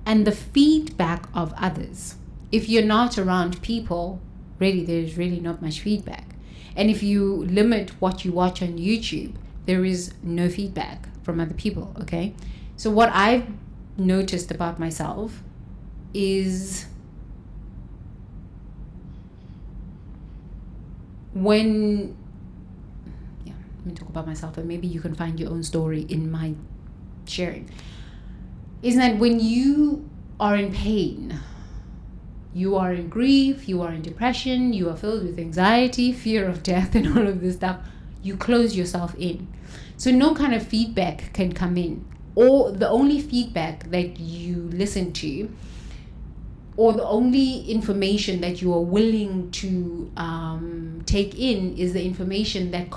and the feedback of others. If you're not around people, really, there's really not much feedback. And if you limit what you watch on YouTube, there is no feedback from other people, okay? So what I've noticed about myself is let me talk about myself, and maybe you can find your own story in my sharing, is that when you are in pain, you are in grief, you are in depression, you are filled with anxiety, fear of death, and all of this stuff, you close yourself in. So no kind of feedback can come in. Or the only feedback that you listen to, or the only information that you are willing to take in, is the information that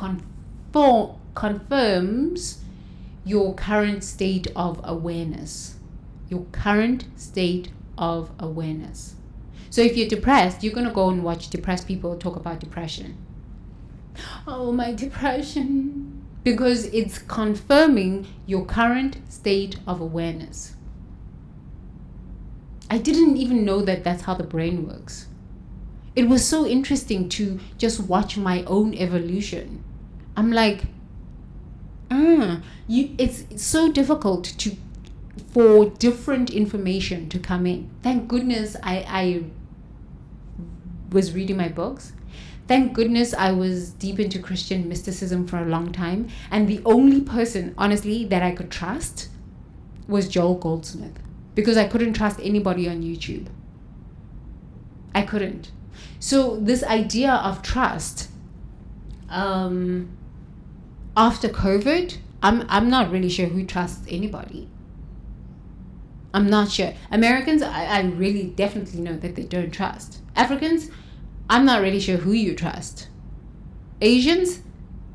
confirms your current state of awareness. Your current state of awareness. So if you're depressed, you're going to go and watch depressed people talk about depression. Oh, my depression. Because it's confirming your current state of awareness. I didn't even know that that's how the brain works. It was so interesting to just watch my own evolution. I'm like, it's so difficult for different information to come in. Thank goodness I was reading my books. Thank goodness I was deep into Christian mysticism for a long time. And the only person, honestly, that I could trust was Joel Goldsmith. Because I couldn't trust anybody on YouTube. I couldn't. So this idea of trust, after COVID, I'm not really sure who trusts anybody. I'm not sure. Americans, I really definitely know that they don't trust. Africans, I'm not really sure who you trust. Asians,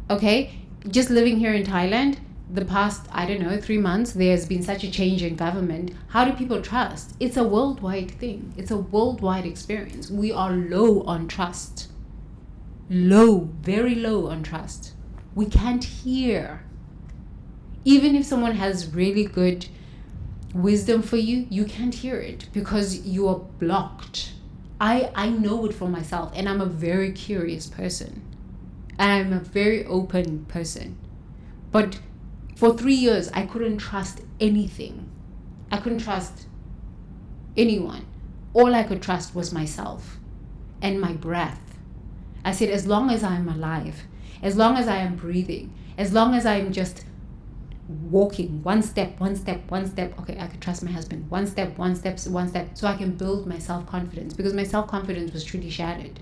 okay, just living here in Thailand, the past, 3 months, there's been such a change in government. How do people trust? It's a worldwide thing. It's a worldwide experience. We are low on trust. Low, very low on trust. We can't hear. Even if someone has really good wisdom for you, you can't hear it because you are blocked. I know it for myself, and I'm a very curious person. And I'm a very open person. But for 3 years, I couldn't trust anything. I couldn't trust anyone. All I could trust was myself and my breath. I said, as long as I'm alive, as long as I am breathing, as long as I'm just walking one step, okay, I could trust my husband. One step, so I can build my self-confidence, because my self-confidence was truly shattered.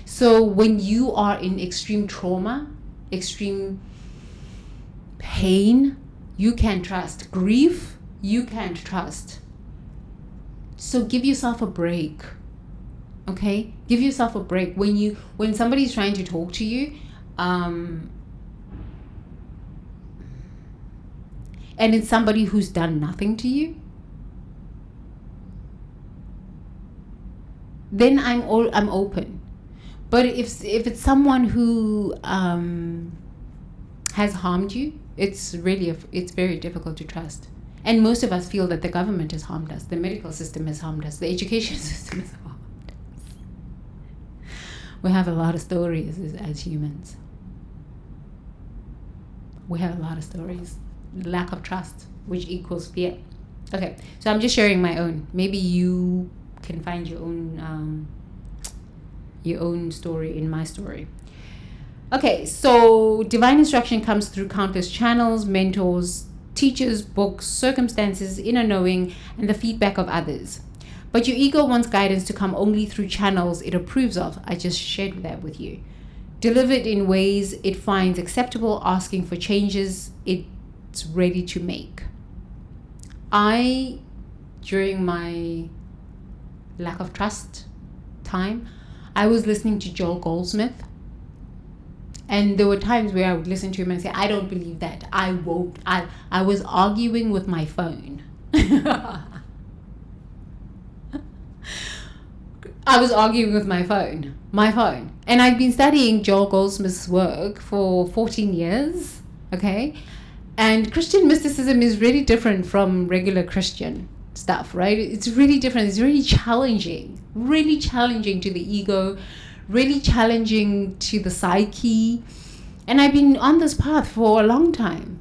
So when you are in extreme trauma, extreme pain, you can't trust. Grief, you can't trust. So give yourself a break. Okay? Give yourself a break. When somebody's trying to talk to you, and it's somebody who's done nothing to you, then I'm open. But if it's someone who has harmed you, it's very difficult to trust. And most of us feel that the government has harmed us, the medical system has harmed us, the education system has harmed us. We have a lot of stories as humans. We have a lot of stories. Lack of trust, which equals fear. Okay, so I'm just sharing my own. Maybe you can find your own story in my story. Okay, so divine instruction comes through countless channels, mentors, teachers, books, circumstances, inner knowing, and the feedback of others. But your ego wants guidance to come only through channels it approves of. I just shared that with you. Delivered in ways it finds acceptable, asking for changes it's ready to make. During my lack of trust time, I was listening to Joel Goldsmith. And there were times where I would listen to him and say, I don't believe that. I won't. I was arguing with my phone. I was arguing with my phone. And I've been studying Joel Goldsmith's work for 14 years. Okay. And Christian mysticism is really different from regular Christian stuff, right? It's really different. It's really challenging to the ego, really challenging to the psyche. And I've been on this path for a long time.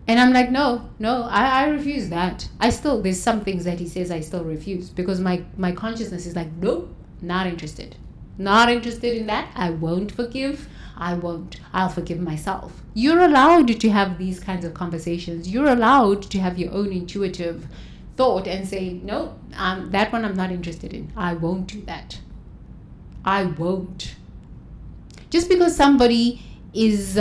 And I'm like, no, I refuse that. There's some things that he says I still refuse, because my consciousness is like, nope, not interested. Not interested in that. I won't forgive. I'll forgive myself. You're allowed to have these kinds of conversations. You're allowed to have your own intuitive thought and say, no, that one I'm not interested in. I won't do that. I won't. Just because somebody is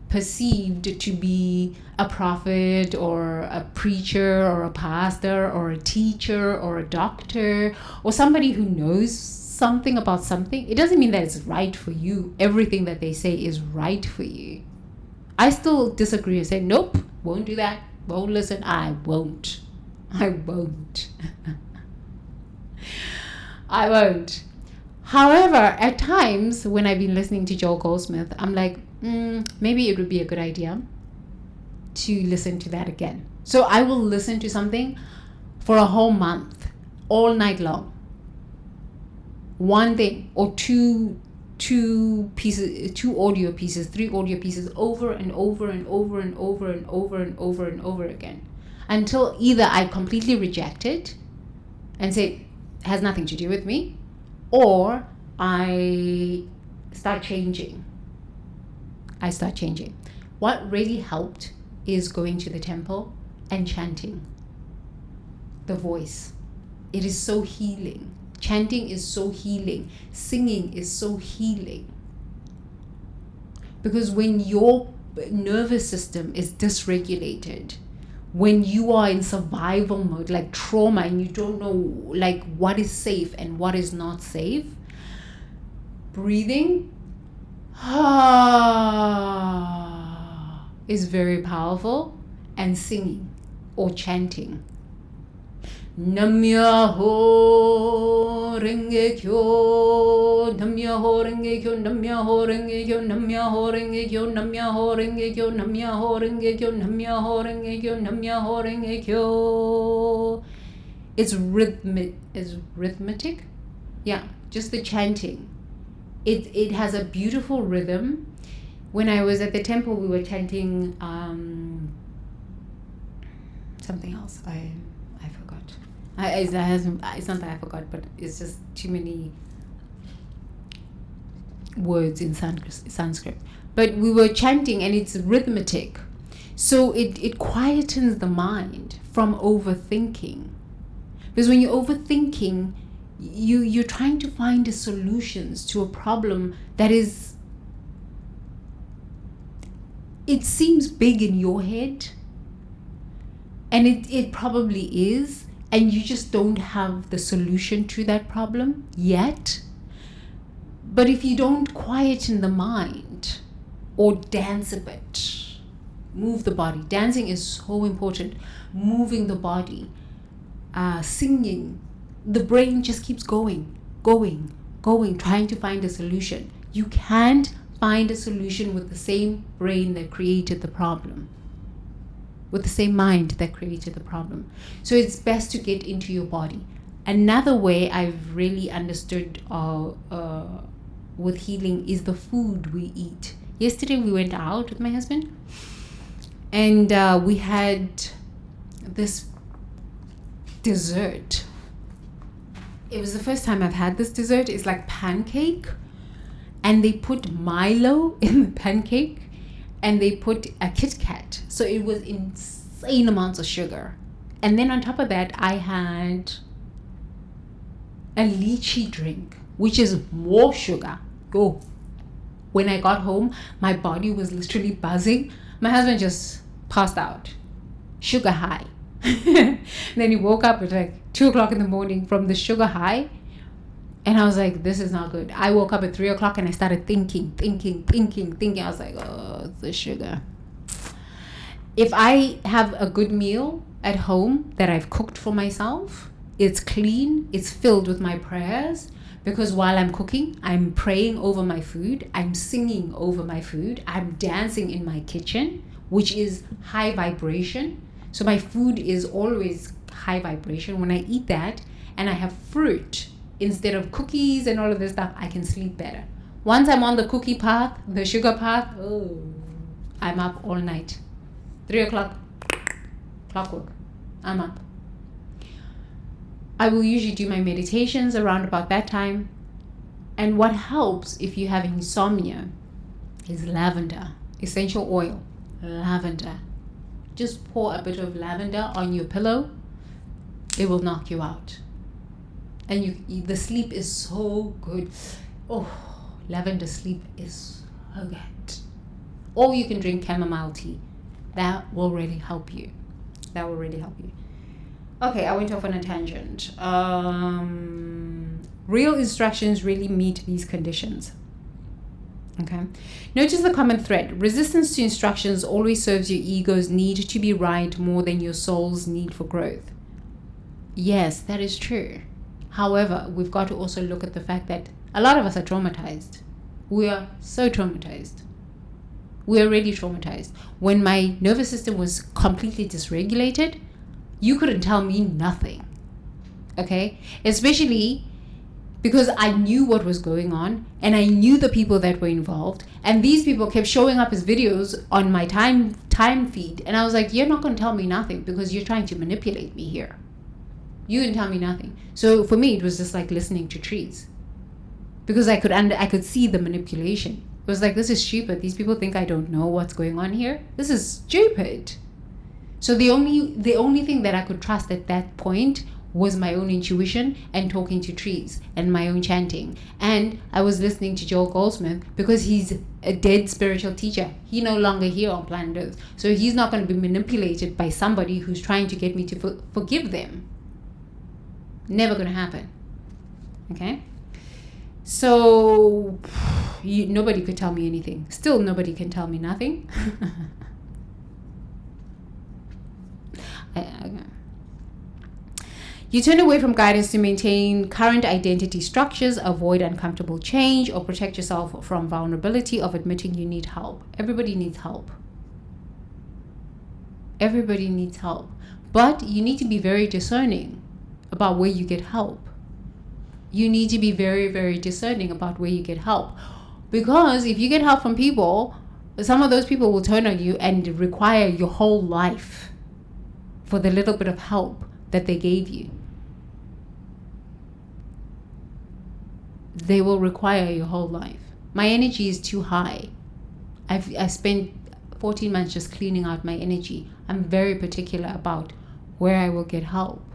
perceived to be a prophet or a preacher or a pastor or a teacher or a doctor or somebody who knows something about something, it doesn't mean that it's right for you. Everything that they say is right for you. I still disagree and say, nope, won't do that, won't listen. I won't. I won't. However, at times when I've been listening to Joel Goldsmith, I'm like, maybe it would be a good idea to listen to that again. So I will listen to something for a whole month, all night long. One thing or two pieces, 2 audio pieces, 3 audio pieces, over and over and over and over and over and over and over again, until either I completely reject it and say it has nothing to do with me, or I start changing. What really helped is going to the temple and chanting the voice. It is so healing. Chanting is so healing. Singing is so healing. Because when your nervous system is dysregulated, when you are in survival mode, like trauma, and you don't know like what is safe and what is not safe, breathing is very powerful, and singing or chanting. Namyaho Renge Kyo, Namyaho Renge Kyo, Namyaho Renge Kyo, Namyaho Renge Kyo, Namyaho Renge Kyo, Namyaho Renge Kyo, Namyaho Renge Kyo, Namyaho Renge Kyo. It's rhythmic. Yeah, just the chanting. It has a beautiful rhythm. When I was at the temple, we were chanting something else. I forgot. It's not that I forgot, but it's just too many words in Sanskrit. But we were chanting, and it's rhythmic. So it quietens the mind from overthinking. Because when you're overthinking, you're trying to find the solutions to a problem that is, it seems big in your head, and it probably is, and you just don't have the solution to that problem yet. But if you don't quieten the mind or dance a bit, Move the body. Dancing is so important. Moving the body, singing. The brain just keeps going, trying to find a solution. You can't find a solution with the same brain that created the problem, with the same mind that created the problem. So it's best to get into your body. Another way I've really understood with healing is the food we eat. Yesterday we went out with my husband, and we had this dessert. It was the first time I've had this dessert. It's like pancake, and they put Milo in the pancake, and they put a Kit Kat. So it was insane amounts of sugar. And then on top of that, I had a lychee drink, which is more sugar. Oh. When I got home, my body was literally buzzing. My husband just passed out. Sugar high. Then he woke up at like 2 o'clock in the morning from the sugar high. And I was like, this is not good. I woke up at 3 o'clock and I started thinking. I was like, oh, it's the sugar. If I have a good meal at home that I've cooked for myself, it's clean, it's filled with my prayers. Because while I'm cooking, I'm praying over my food, I'm singing over my food, I'm dancing in my kitchen, which is high vibration. So my food is always high vibration. When I eat that and I have fruit instead of cookies and all of this stuff, I can sleep better. Once I'm on the cookie path, the sugar path, I'm up all night. 3 o'clock, clockwork, I'm up. I will usually do my meditations around about that time. And what helps if you have insomnia is lavender, essential oil, lavender. Just pour a bit of lavender on your pillow. It will knock you out. And the sleep is so good. Oh, lavender sleep is so good. Or you can drink chamomile tea. That will really help you. Okay, I went off on a tangent. Real instructions really meet these conditions. Okay. Notice the common thread. Resistance to instructions always serves your ego's need to be right more than your soul's need for growth. Yes, that is true. However, we've got to also look at the fact that a lot of us are traumatized. We are so traumatized. We are really traumatized. When my nervous system was completely dysregulated, you couldn't tell me nothing. Okay? Especially because I knew what was going on and I knew the people that were involved, and these people kept showing up as videos on my time feed, and I was like, you're not going to tell me nothing because you're trying to manipulate me here. You didn't tell me nothing. So for me, it was just like listening to trees, because I could see the manipulation. It was like, this is stupid. These people think I don't know what's going on here. This is stupid. So the only thing that I could trust at that point was my own intuition and talking to trees and my own chanting. And I was listening to Joel Goldsmith because he's a dead spiritual teacher. He no longer here on planet Earth. So he's not going to be manipulated by somebody who's trying to get me to forgive them. Never going to happen. Okay? So nobody could tell me anything. Still nobody can tell me nothing. You turn away from guidance to maintain current identity structures, avoid uncomfortable change, or protect yourself from vulnerability of admitting you need help. Everybody needs help. Everybody needs help. But you need to be very discerning about where you get help. You need to be very, very discerning about where you get help. Because if you get help from people, some of those people will turn on you and require your whole life for the little bit of help that they gave you. They will require your whole life. My energy is too high. I spent 14 months just cleaning out my energy. I'm very particular about where I will get help.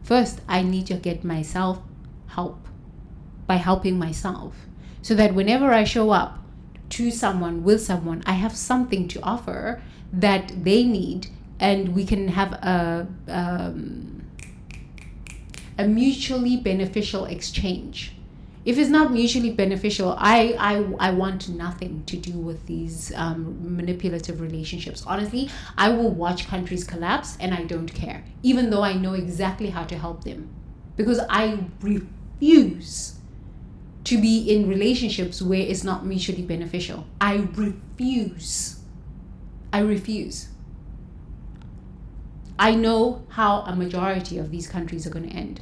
First, I need to get myself help by helping myself, so that whenever I show up to someone, with someone, I have something to offer that they need, and we can have a mutually beneficial exchange. If it's not mutually beneficial, I want nothing to do with these manipulative relationships. Honestly, I will watch countries collapse and I don't care, even though I know exactly how to help them, because I refuse to be in relationships where it's not mutually beneficial. I refuse. I know how a majority of these countries are going to end,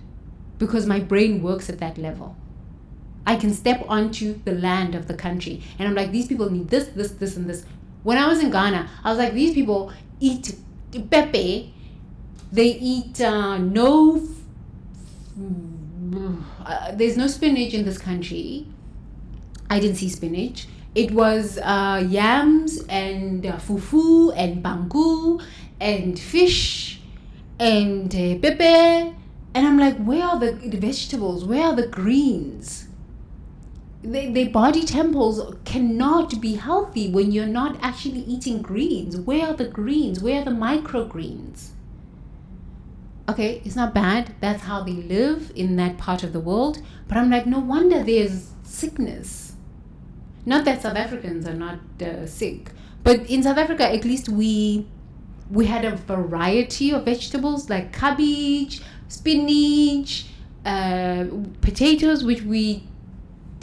because my brain works at that level. I can step onto the land of the country and I'm like, these people need this, and this. When I was in Ghana, I was like, these people eat pepe, they eat there's no spinach in this country. I didn't see spinach. It was yams and fufu and bangu and fish and pepe. And I'm like, where are the vegetables? Where are the greens? Their body temples cannot be healthy when you're not actually eating greens. Where are the greens? Where are the microgreens? Okay, it's not bad. That's how they live in that part of the world. But I'm like, no wonder there's sickness. Not that South Africans are not sick, but in South Africa, at least we had a variety of vegetables like cabbage, spinach, potatoes, which we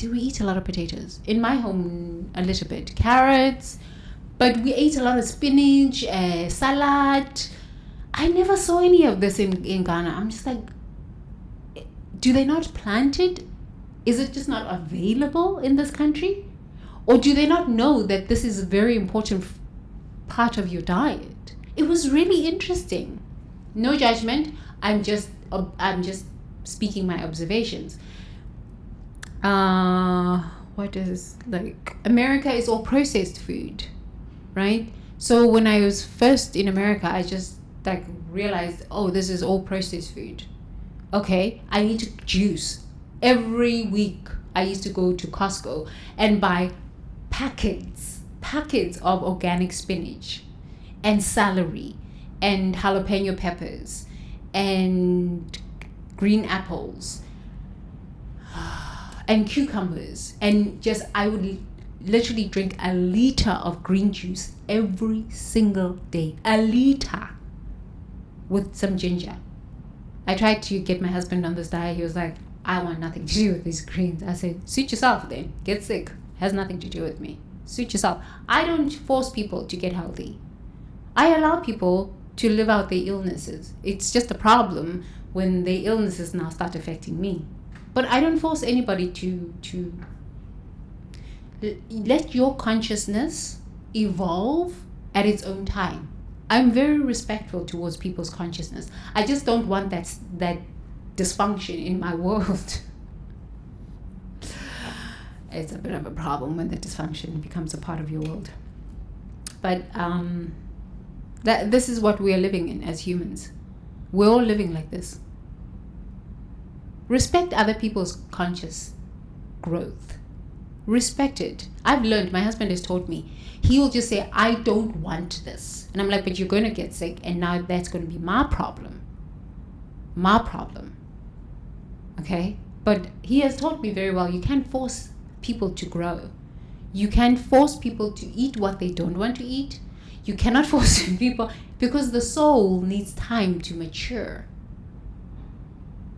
eat a lot of potatoes. In my home, a little bit. Carrots, but we ate a lot of spinach, salad. I never saw any of this in Ghana. I'm just like, do they not plant it? Is it just not available in this country? Or do they not know that this is a very important part of your diet? It was really interesting. No judgment. I'm just speaking my observations. What is, like, America is all processed food, right? So when I was first in America, I just like realized, oh, this is all processed food. Okay, I need to juice. Every week I used to go to Costco and buy packets of organic spinach and celery and jalapeno peppers and green apples and cucumbers, and just I would literally drink a liter of green juice every single day. A liter with some ginger. I tried to get my husband on this diet. He was like, I want nothing to do with these greens. I said, suit yourself then. Get sick. Has nothing to do with me. Suit yourself. I don't force people to get healthy. I allow people to live out their illnesses. It's just a problem when their illnesses now start affecting me. But I don't force anybody to let your consciousness evolve at its own time. I'm very respectful towards people's consciousness. I just don't want that dysfunction in my world. It's a bit of a problem when the dysfunction becomes a part of your world. But this is what we are living in as humans. We're all living like this. Respect other people's conscious growth. Respect it. I've learned, my husband has taught me, he will just say, I don't want this. And I'm like, but you're going to get sick, and now that's going to be my problem. My problem. Okay? But he has taught me very well, you can't force people to grow. You can't force people to eat what they don't want to eat. You cannot force people, because the soul needs time to mature.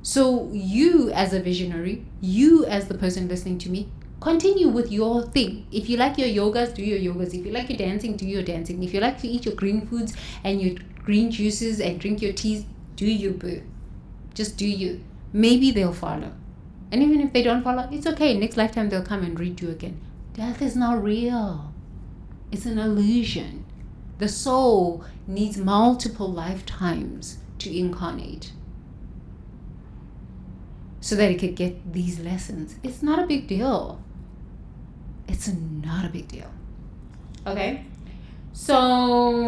So you as a visionary, you as the person listening to me, continue with your thing. If you like your yogas, do your yogas. If you like your dancing, do your dancing. If you like to eat your green foods and your green juices and drink your teas, do you, boo. Just do you. Maybe they'll follow. And even if they don't follow, it's okay. Next lifetime they'll come and read you again. Death is not real. It's an illusion. The soul needs multiple lifetimes to incarnate so that it could get these lessons. It's not a big deal. It's not a big deal. Okay? So,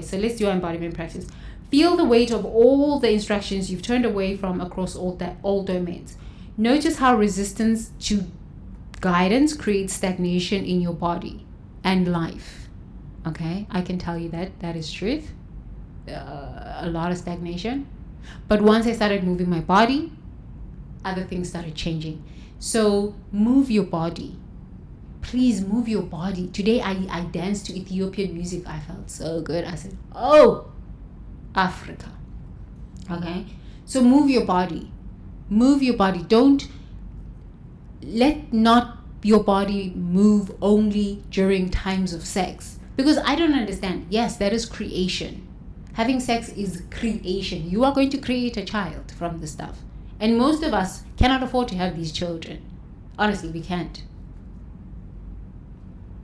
so let's do our embodiment practice. Feel the weight of all the instructions you've turned away from across all domains. Notice how resistance to guidance creates stagnation in your body and life. Okay? I can tell you that is truth. A lot of stagnation. But once I started moving my body, other things started changing. So move your body. Please move your body. Today I danced to Ethiopian music. I felt so good. I said, oh, Africa. Okay? So move your body. Move your body. Don't let not your body move only during times of sex. Because I don't understand. Yes, that is creation. Having sex is creation. You are going to create a child from this stuff. And most of us cannot afford to have these children. Honestly, we can't.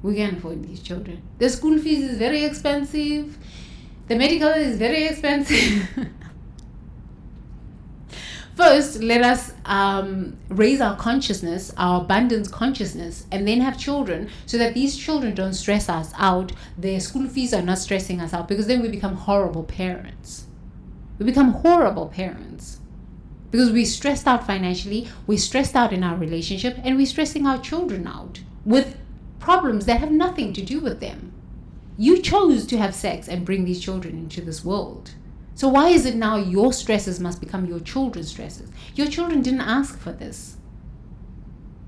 We can't afford these children. The school fees is very expensive. The medical is very expensive. First, let us raise our consciousness, our abundance consciousness, and then have children so that these children don't stress us out. Their school fees are not stressing us out, because then we become horrible parents. We become horrible parents because we're stressed out financially, we're stressed out in our relationship, and we're stressing our children out with problems that have nothing to do with them. You chose to have sex and bring these children into this world. So why is it now your stresses must become your children's stresses? Your children didn't ask for this.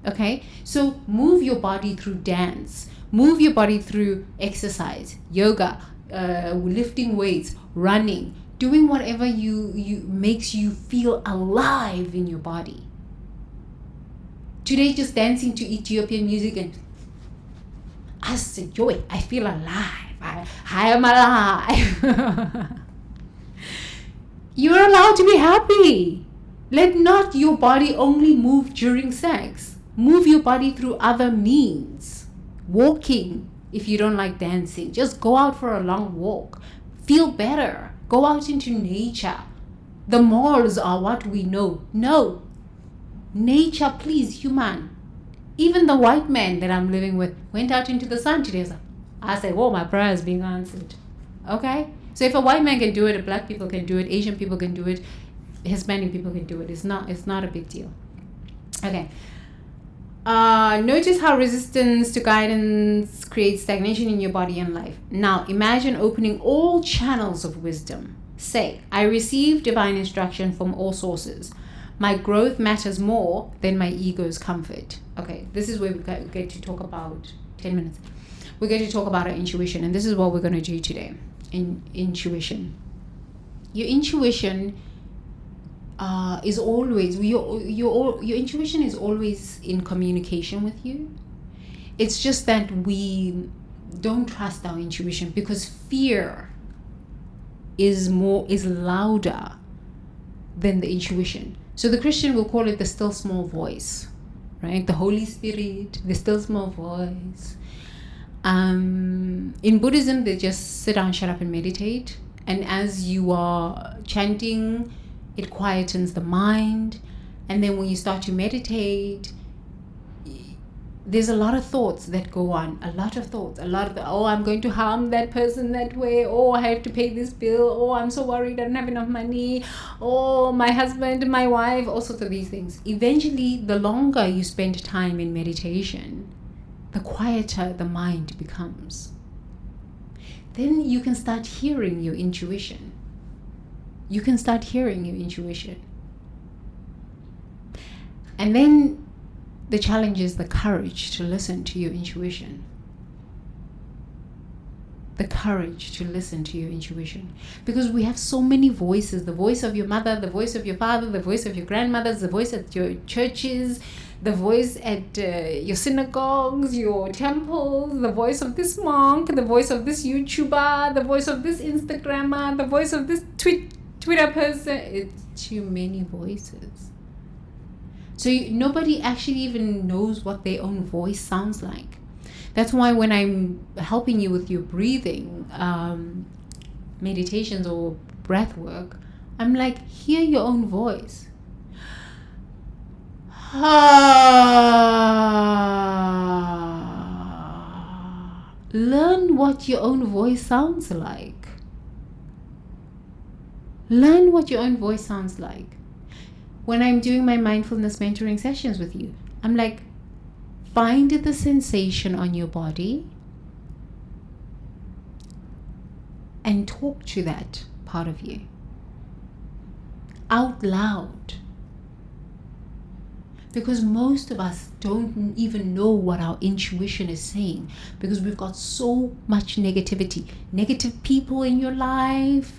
Okay? So move your body through dance. Move your body through exercise, yoga, lifting weights, running, doing whatever you makes you feel alive in your body. Today, just dancing to Ethiopian music and I said, joy, I feel alive. I am alive. You're allowed to be happy. Let not your body only move during sex. Move your body through other means. Walking, if you don't like dancing, just go out for a long walk. Feel better. Go out into nature. The malls are what we know. No. Nature, please, human. Even the white man that I'm living with went out into the sun today. I said, oh, my prayer is being answered. Okay? So if a white man can do it, black people can do it, Asian people can do it, Hispanic people can do it. It's not a big deal. Okay. Notice how resistance to guidance creates stagnation in your body and life. Now, imagine opening all channels of wisdom. Say, I receive divine instruction from all sources. My growth matters more than my ego's comfort. Okay, this is where we get to talk about 10 minutes. We're going to talk about our intuition, and this is what we're going to do today. Intuition. Your intuition is always your intuition is always in communication with you. It's just that we don't trust our intuition because fear is louder than the intuition. So the Christian will call it the still small voice, right? The Holy Spirit, the still small voice. In Buddhism, they just sit down, shut up, and meditate. And as you are chanting, it quietens the mind. And then when you start to meditate, there's a lot of thoughts that go on. Oh, I'm going to harm that person that way. Oh, I have to pay this bill. Oh, I'm so worried I don't have enough money. Oh, my husband, my wife, all sorts of these things. Eventually, the longer you spend time in meditation, the quieter the mind becomes. Then you can start hearing your intuition. And then the challenge is the courage to listen to your intuition. Because we have so many voices. The voice of your mother, the voice of your father, the voice of your grandmothers, the voice at your churches, the voice at your synagogues, your temples, the voice of this monk, the voice of this YouTuber, the voice of this Instagrammer, the voice of this Twitter person. It's too many voices. So nobody actually even knows what their own voice sounds like. That's why when I'm helping you with your breathing meditations or breath work, I'm like, hear your own voice. Learn what your own voice sounds like. When I'm doing my mindfulness mentoring sessions with you, I'm like, find the sensation on your body and talk to that part of you out loud. Because most of us don't even know what our intuition is saying, because we've got so much negativity, negative people in your life,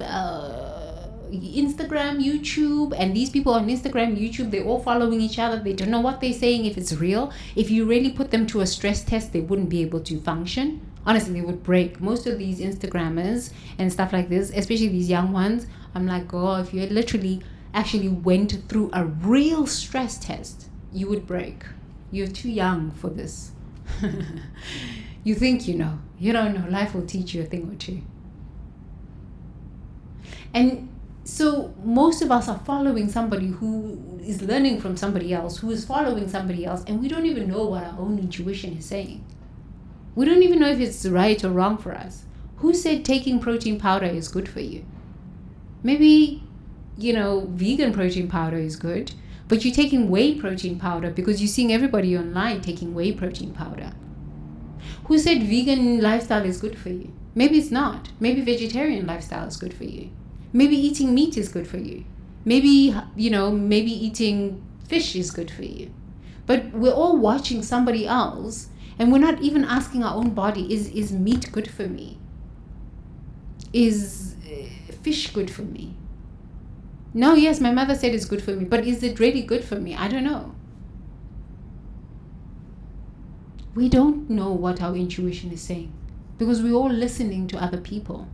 Instagram, YouTube, and these people on Instagram, YouTube, they're all following each other. They don't know what they're saying, if it's real. If you really put them to a stress test, they wouldn't be able to function. Honestly, they would break. Most of these Instagrammers and stuff like this, especially these young ones, I'm like, oh, if you literally actually went through a real stress test, you would break. You're too young for this. You think you know. You don't know. Life will teach you a thing or two. And so most of us are following somebody who is learning from somebody else, who is following somebody else, and we don't even know what our own intuition is saying. We don't even know if it's right or wrong for us. Who said taking protein powder is good for you? Maybe, vegan protein powder is good, but you're taking whey protein powder because you're seeing everybody online taking whey protein powder. Who said vegan lifestyle is good for you? Maybe it's not. Maybe vegetarian lifestyle is good for you. Maybe eating meat is good for you. Maybe, maybe eating fish is good for you. But we're all watching somebody else, and we're not even asking our own body, is meat good for me? Is fish good for me? No, yes, my mother said it's good for me, but is it really good for me? I don't know. We don't know what our intuition is saying because we're all listening to other people.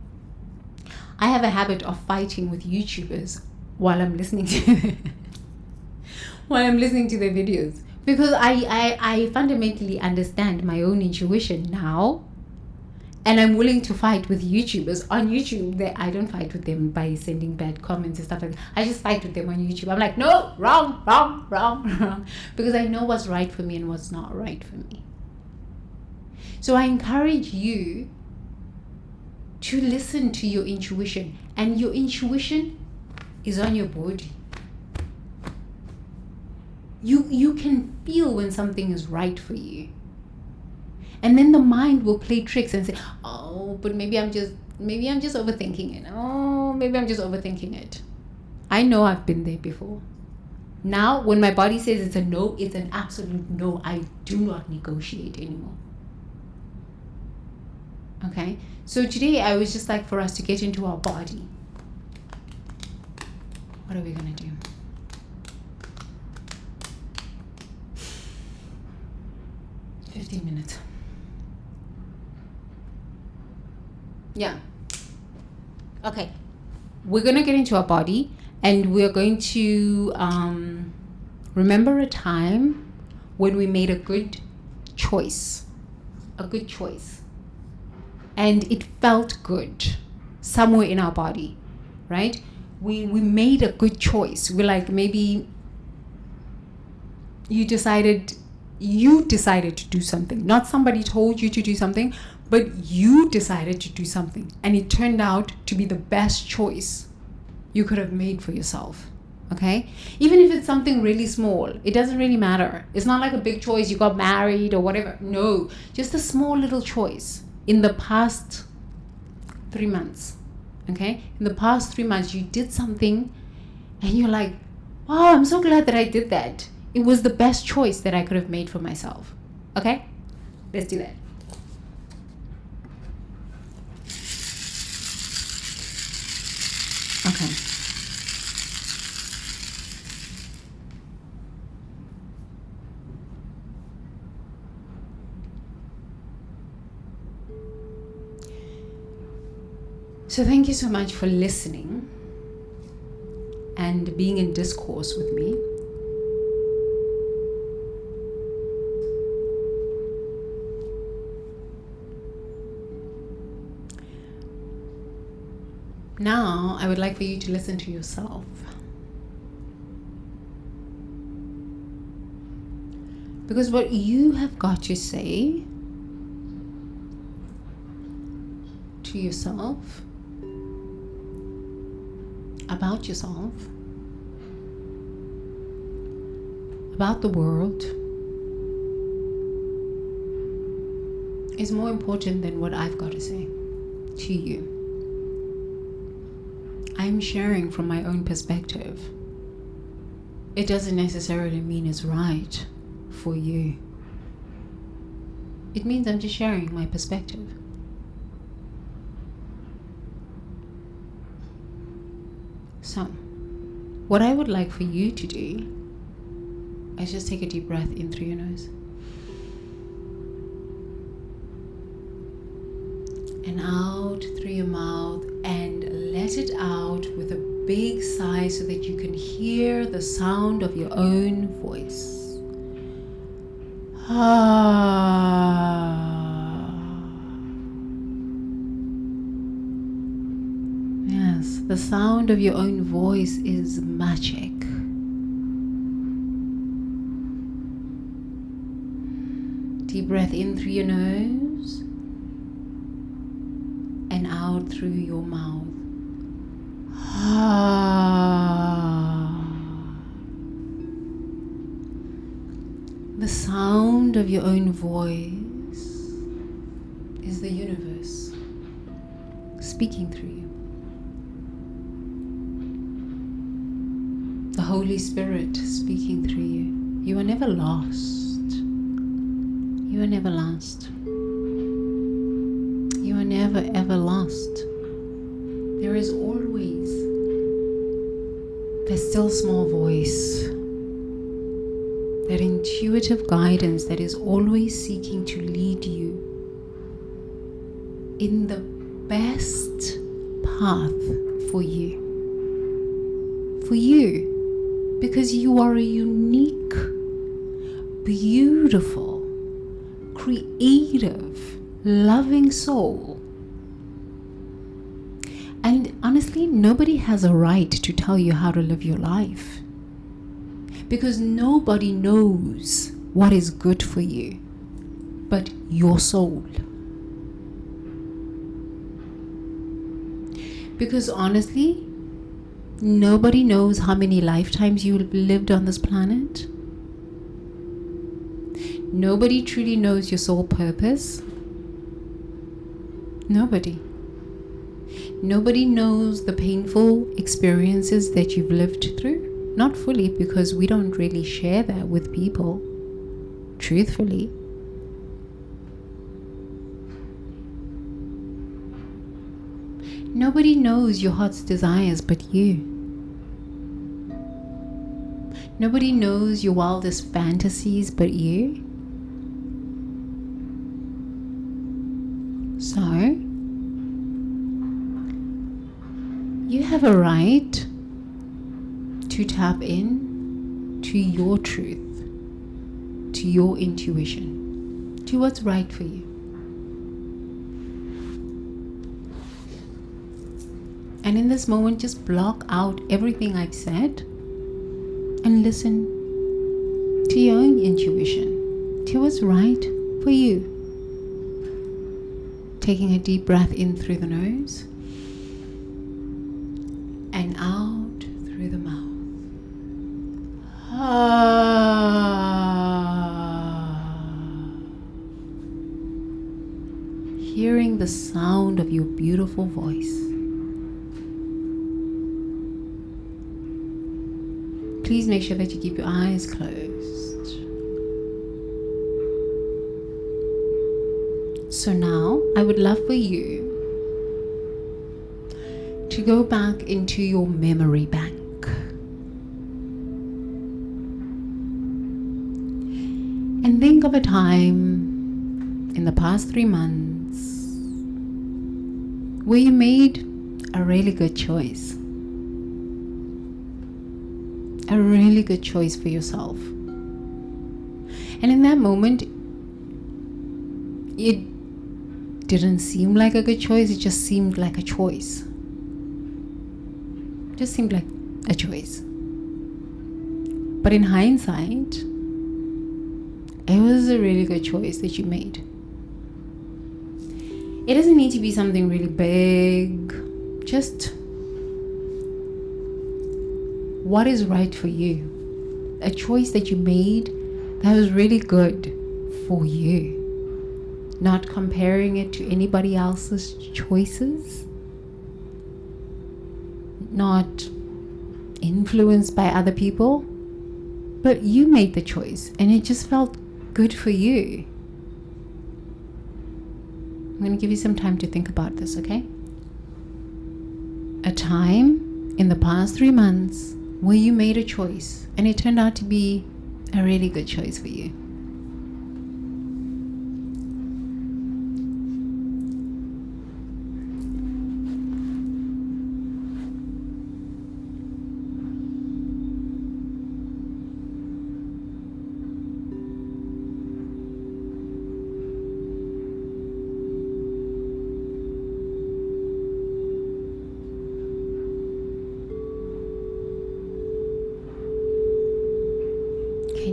I have a habit of fighting with YouTubers while I'm listening to their videos, because I fundamentally understand my own intuition now, and I'm willing to fight with YouTubers on YouTube. I don't fight with them by sending bad comments and stuff like that. I just fight with them on YouTube. I'm like, no, wrong, because I know what's right for me and what's not right for me. So I encourage you to listen to your intuition, and your intuition is on your body. You can feel when something is right for you. And then the mind will play tricks and say, oh, but maybe I'm just overthinking it. Oh, maybe I'm just overthinking it. I know I've been there before. Now, when my body says it's a no, it's an absolute no. I do not negotiate anymore. Okay? So today I was just like, for us to get into our body. What are we going to do? $15 minutes. Yeah. Okay. We're going to get into our body, and we're going to remember a time when we made a good choice. A good choice. And it felt good somewhere in our body, right? We made a good choice. We're like, maybe you decided to do something. Not somebody told you to do something, but you decided to do something. And it turned out to be the best choice you could have made for yourself. Okay? Even if it's something really small, it doesn't really matter. It's not like a big choice, you got married or whatever. No, just a small little choice. In the past 3 months, okay? In the past 3 months, you did something and you're like, wow, I'm so glad that I did that. It was the best choice that I could have made for myself. Okay? Let's do that. Okay. So thank you so much for listening and being in discourse with me. Now, I would like for you to listen to yourself. Because what you have got to say to yourself, about yourself, about the world, is more important than what I've got to say to you. I'm sharing from my own perspective. it doesn't necessarily mean it's right for you. It means I'm just sharing my perspective. So, what I would like for you to do is just take a deep breath in through your nose. And out through your mouth, and let it out with a big sigh so that you can hear the sound of your own voice. Yes, the sound of your own voice is magic. Deep breath in through your nose and out through your mouth. The sound of your own voice is the universe speaking through you. The Holy Spirit speaking through you. You are never lost. You are never lost. You are never ever lost. There is always that still small voice, that intuitive guidance that is always seeking to lead you in the best path for you. For you, because you are a unique, beautiful, creative, loving soul. And honestly, nobody has a right to tell you how to live your life, because nobody knows what is good for you but your soul. Because honestly, nobody knows how many lifetimes you've lived on this planet. Nobody truly knows your soul purpose. Nobody. Nobody knows the painful experiences that you've lived through. Not fully, because we don't really share that with people, truthfully. Nobody knows your heart's desires but you. Nobody knows your wildest fantasies but you. So, you have a right to tap in to your truth, to your intuition, to what's right for you. And in this moment, just block out everything I've said and listen to your own intuition, to what's right for you. Taking a deep breath in through the nose and out through the mouth. Hearing the sound of your beautiful voice. Please make sure that you keep your eyes closed. So now, I would love for you to go back into your memory bank. And think of a time in the past 3 months where you made a really good choice. A really good choice for yourself. And in that moment, it didn't seem like a good choice, it just seemed like a choice. Just seemed like a choice. But in hindsight, it was a really good choice that you made. It doesn't need to be something really big, just what is right for you. A choice that you made that was really good for you. Not comparing it to anybody else's choices. Not influenced by other people. But you made the choice and it just felt good for you. I'm going to give you some time to think about this, okay? A time in the past 3 months where you made a choice and it turned out to be a really good choice for you.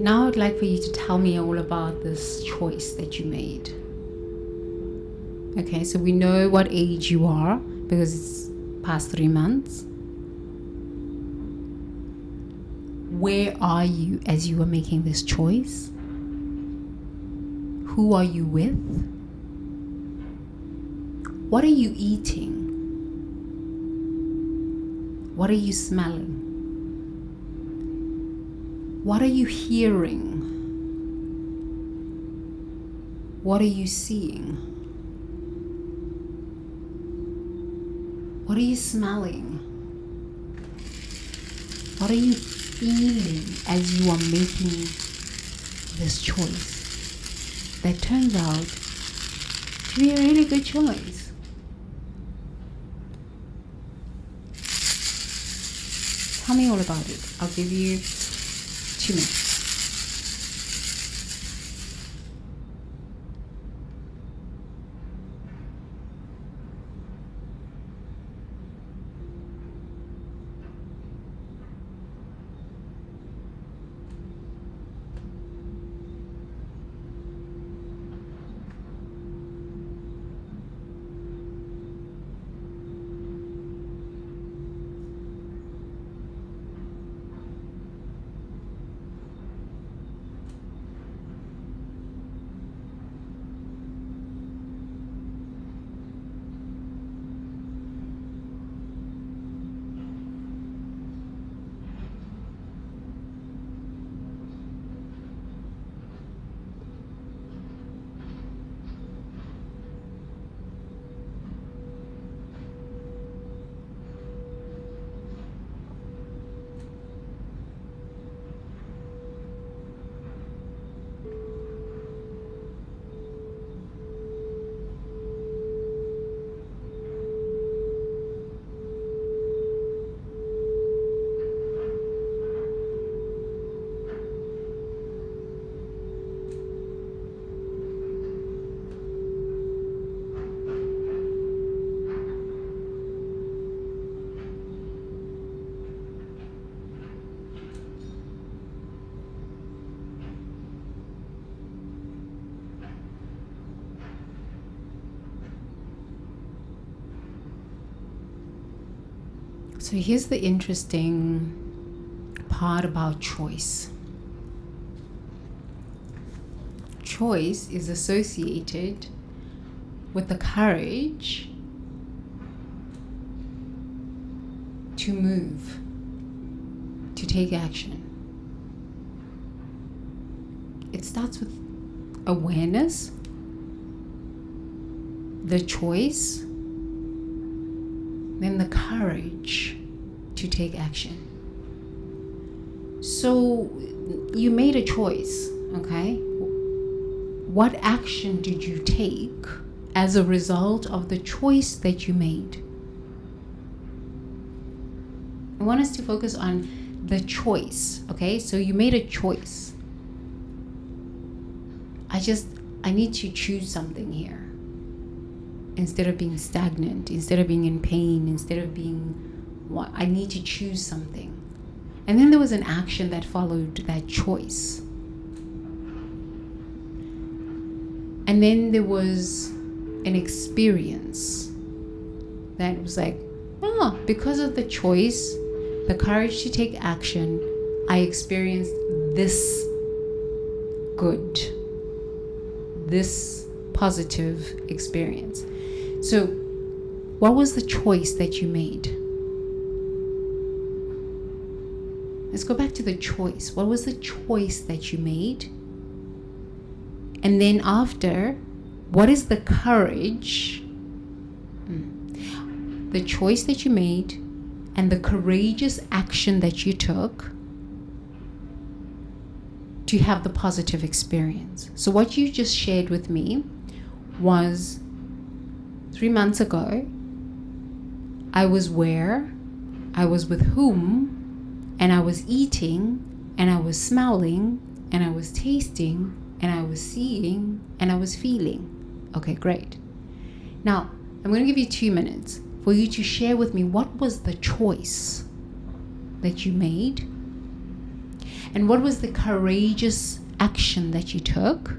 Now I'd like for you to tell me all about this choice that you made. Okay, so we know what age you are because it's past 3 months. Where are you as you are making this choice? Who are you with? What are you eating? What are you smelling? What are you hearing? What are you seeing? What are you smelling? What are you feeling as you are making this choice that turns out to be a really good choice? Tell me all about it. I'll give you 2 minutes. So here's the interesting part about choice. Choice is associated with the courage to move, to take action. It starts with awareness, the choice, then the courage to take action. So you made a choice, okay? What action did you take as a result of the choice that you made? I want us to focus on the choice, okay? So you made a choice. I need to choose something here. Instead of being stagnant, instead of being in pain, instead of being I need to choose something. And then there was an action that followed that choice. And then there was an experience that was like, because of the choice, the courage to take action, I experienced this good, this positive experience. So, what was the choice that you made? Let's go back to the choice. What was the choice that you made? And then after, what is the courage? The choice that you made and the courageous action that you took to have the positive experience. So what you just shared with me was 3 months ago, I was where, I was with whom, and I was eating, and I was smelling, and I was tasting, and I was seeing, and I was feeling. Okay, great. Now, I'm going to give you 2 minutes for you to share with me what was the choice that you made, and what was the courageous action that you took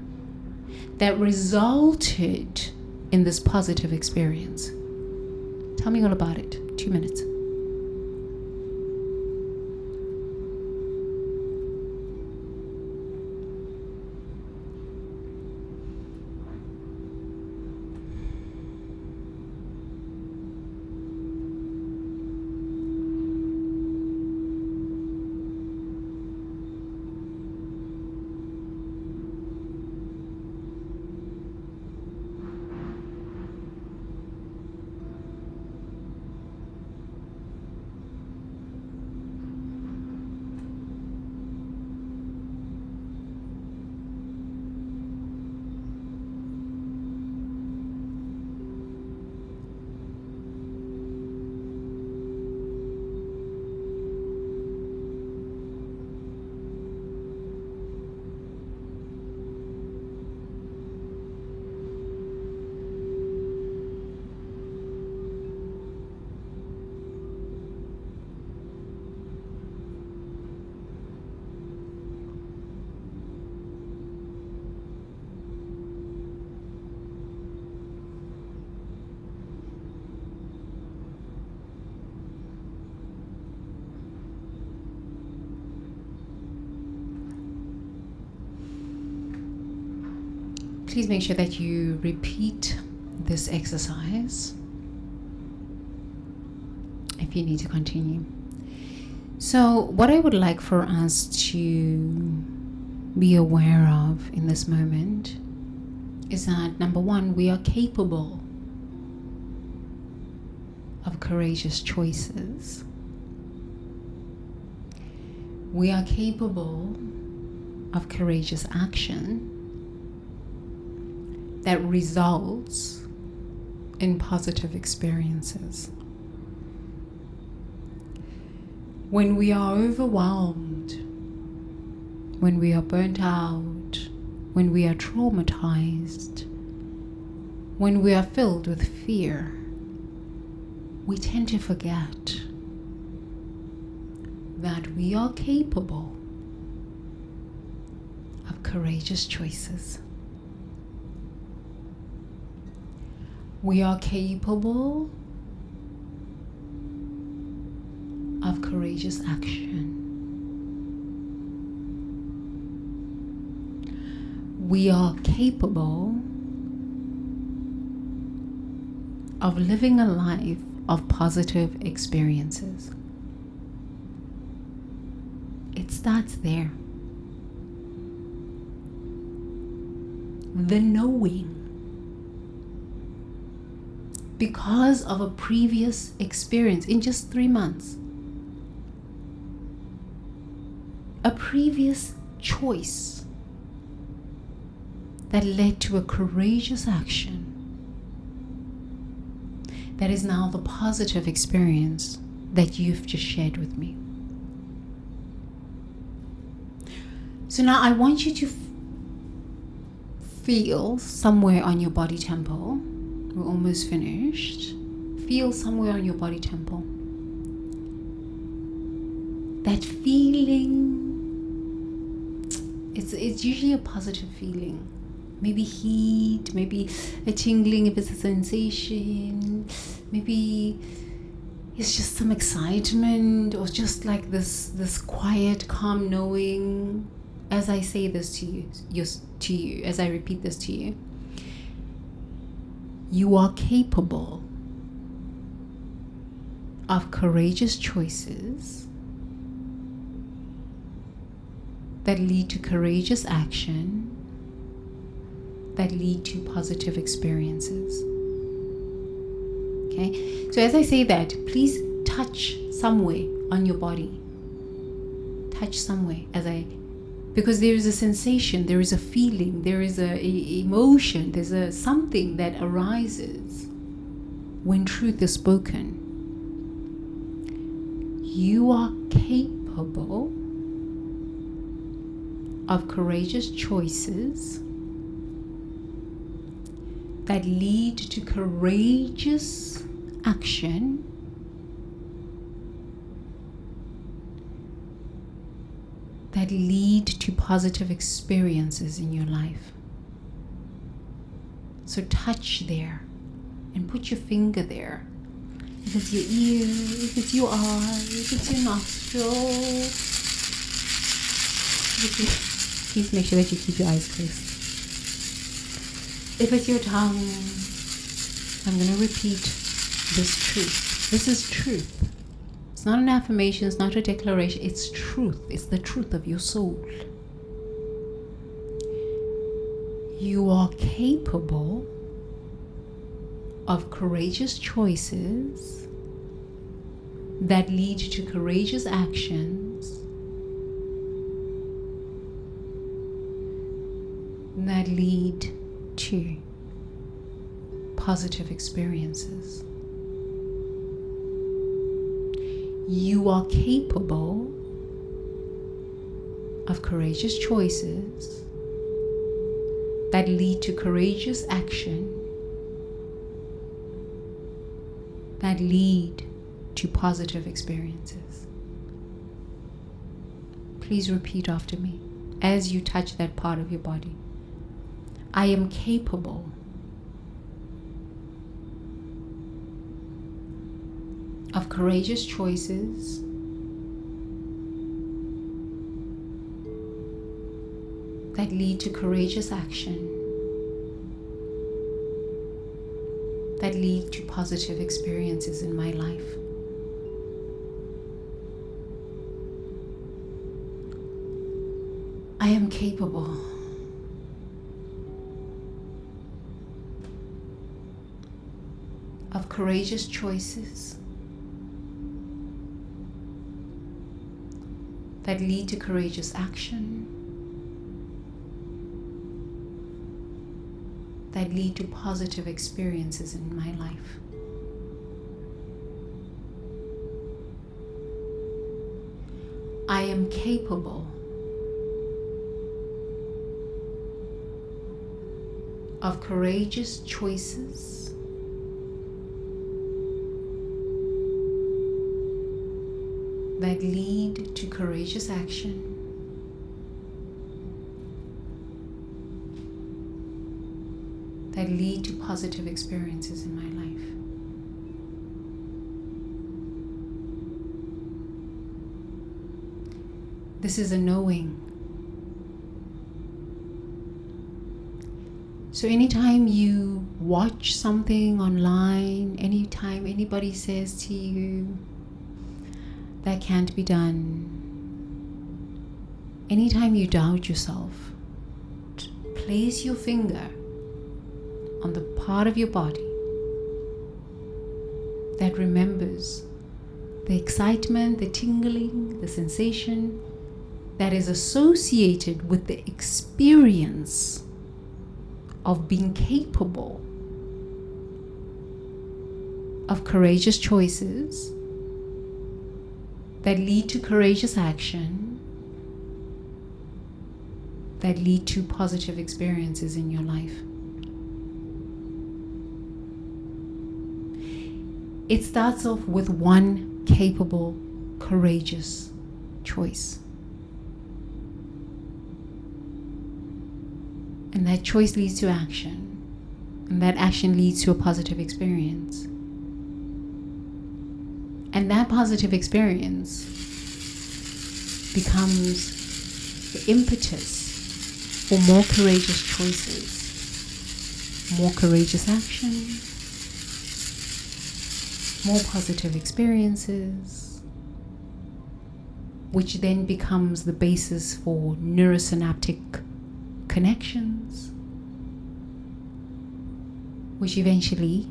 that resulted in this positive experience. Tell me all about it. 2 minutes. Please make sure that you repeat this exercise if you need to continue. So what I would like for us to be aware of in this moment is that, number one, we are capable of courageous choices. We are capable of courageous action that results in positive experiences. When we are overwhelmed, when we are burnt out, when we are traumatized, when we are filled with fear, we tend to forget that we are capable of courageous choices. We are capable of courageous action. We are capable of living a life of positive experiences. It starts there. The knowing. Because of a previous experience in just 3 months. A previous choice that led to a courageous action that is now the positive experience that you've just shared with me. So now I want you to feel somewhere on your body temple. We're almost finished. Feel somewhere on your body temple. That feeling, it's usually a positive feeling. Maybe heat, maybe a tingling if it's a sensation, maybe it's just some excitement, or just like this quiet, calm knowing. As I say this to you, as I repeat this to you, you are capable of courageous choices that lead to courageous action, that lead to positive experiences. Okay, so as I say that, please touch somewhere on your body. Touch somewhere because there is a sensation, there is a feeling, there is a emotion, there's a something that arises when truth is spoken. You are capable of courageous choices that lead to courageous action, that lead to positive experiences in your life. So touch there and put your finger there. If it's your ear, if it's your eye, if it's your nostril. Please make sure that you keep your eyes closed. If it's your tongue, I'm going to repeat this truth. This is truth. It's not an affirmation, it's not a declaration, it's truth. It's the truth of your soul. You are capable of courageous choices that lead to courageous actions, that lead to positive experiences. You are capable of courageous choices that lead to courageous action, that lead to positive experiences. Please repeat after me as you touch that part of your body. I am capable of courageous choices that lead to courageous action, that lead to positive experiences in my life. I am capable of courageous choices that lead to courageous action, that lead to positive experiences in my life. I am capable of courageous choices that lead to courageous action, that lead to positive experiences in my life. This is a knowing. So anytime you watch something online, anytime anybody says to you, that can't be done, anytime you doubt yourself, place your finger on the part of your body that remembers the excitement, the tingling, the sensation that is associated with the experience of being capable of courageous choices that lead to courageous action, that lead to positive experiences in your life. It starts off with one capable, courageous choice. And that choice leads to action. And that action leads to a positive experience. And that positive experience becomes the impetus for more courageous choices, more courageous action, more positive experiences, which then becomes the basis for neurosynaptic connections, which eventually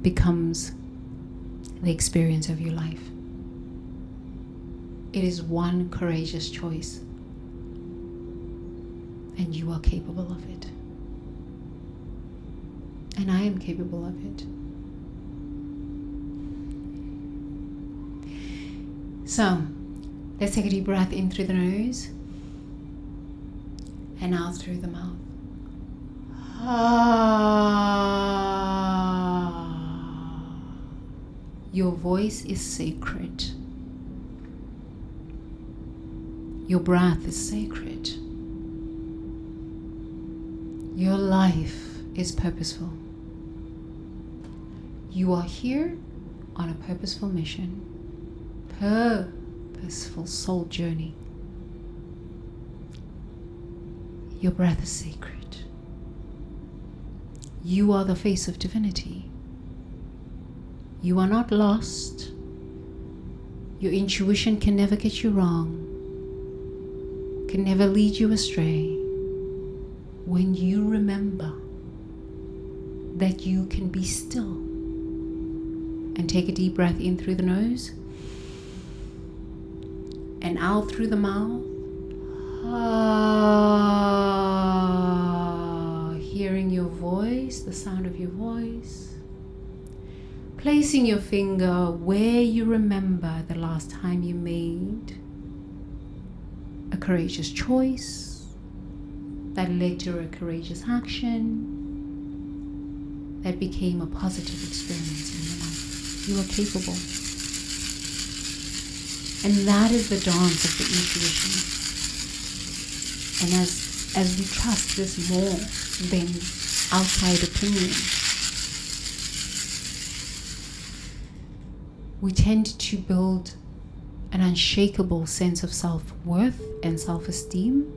becomes the experience of your life. It is one courageous choice, and you are capable of it. And I am capable of it. So, let's take a deep breath in through the nose and out through the mouth. Your voice is sacred. Your breath is sacred. Your life is purposeful. You are here on a purposeful mission, purposeful soul journey. Your breath is sacred. You are the face of divinity. You are not lost. Your intuition can never get you wrong, can never lead you astray. When you remember that you can be still and take a deep breath in through the nose and out through the mouth, hearing your voice, the sound of your voice, placing your finger where you remember the last time you made a courageous choice that led to a courageous action that became a positive experience in your life. You are capable. And that is the dance of the intuition. And as we trust this more than outside opinion, we tend to build an unshakable sense of self-worth and self-esteem.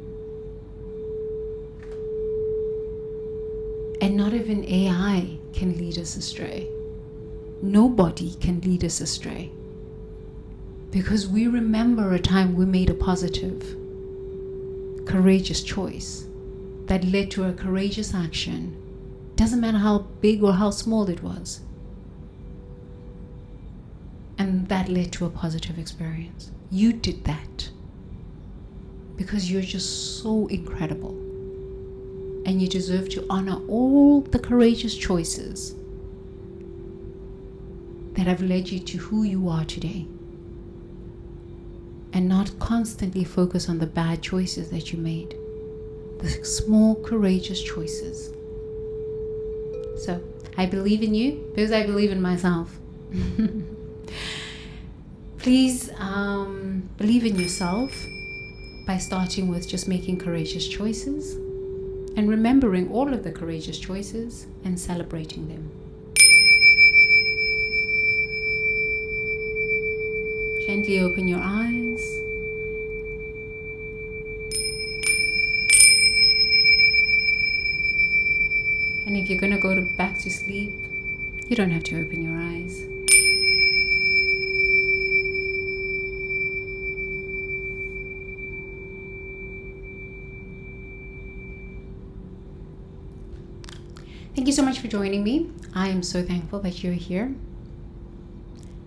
And not even AI can lead us astray. Nobody can lead us astray. Because we remember a time we made a positive, courageous choice that led to a courageous action. Doesn't matter how big or how small it was. And that led to a positive experience. You did that because you're just so incredible. And you deserve to honor all the courageous choices that have led you to who you are today. And not constantly focus on the bad choices that you made. The small courageous choices. So, I believe in you because I believe in myself. Please believe in yourself by starting with just making courageous choices and remembering all of the courageous choices and celebrating them. Gently open your eyes. And if you're going to go back to sleep, you don't have to open your eyes. Thank you so much for joining me. I am so thankful that you're here.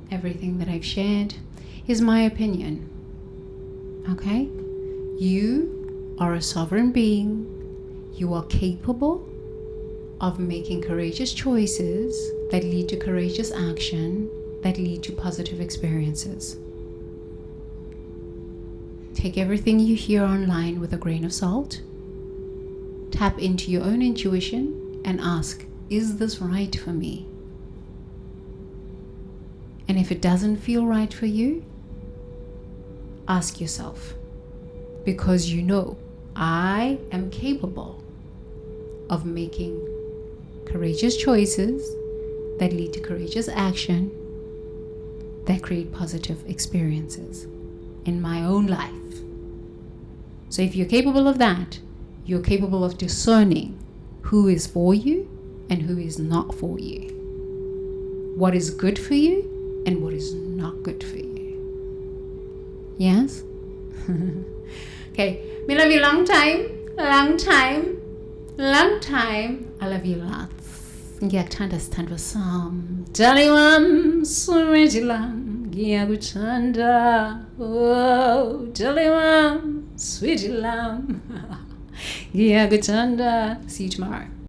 Everything that I've shared is my opinion. Okay? You are a sovereign being. You are capable of making courageous choices that lead to courageous action, that lead to positive experiences. Take everything you hear online with a grain of salt. Tap into your own intuition and ask, is this right for me? And if it doesn't feel right for you, ask yourself, because you know I am capable of making courageous choices that lead to courageous action that create positive experiences in my own life. So if you're capable of that, you're capable of discerning who is for you and who is not for you. What is good for you and what is not good for you. Yes? Okay, me love you long time. I love you lots. Ngiyakuthanda sithandwa sam. Darling wam, sweetie lam. Ngiyakuthanda. Oh, darling wam, sweetie lam. Ngiyakuthanda. See you tomorrow.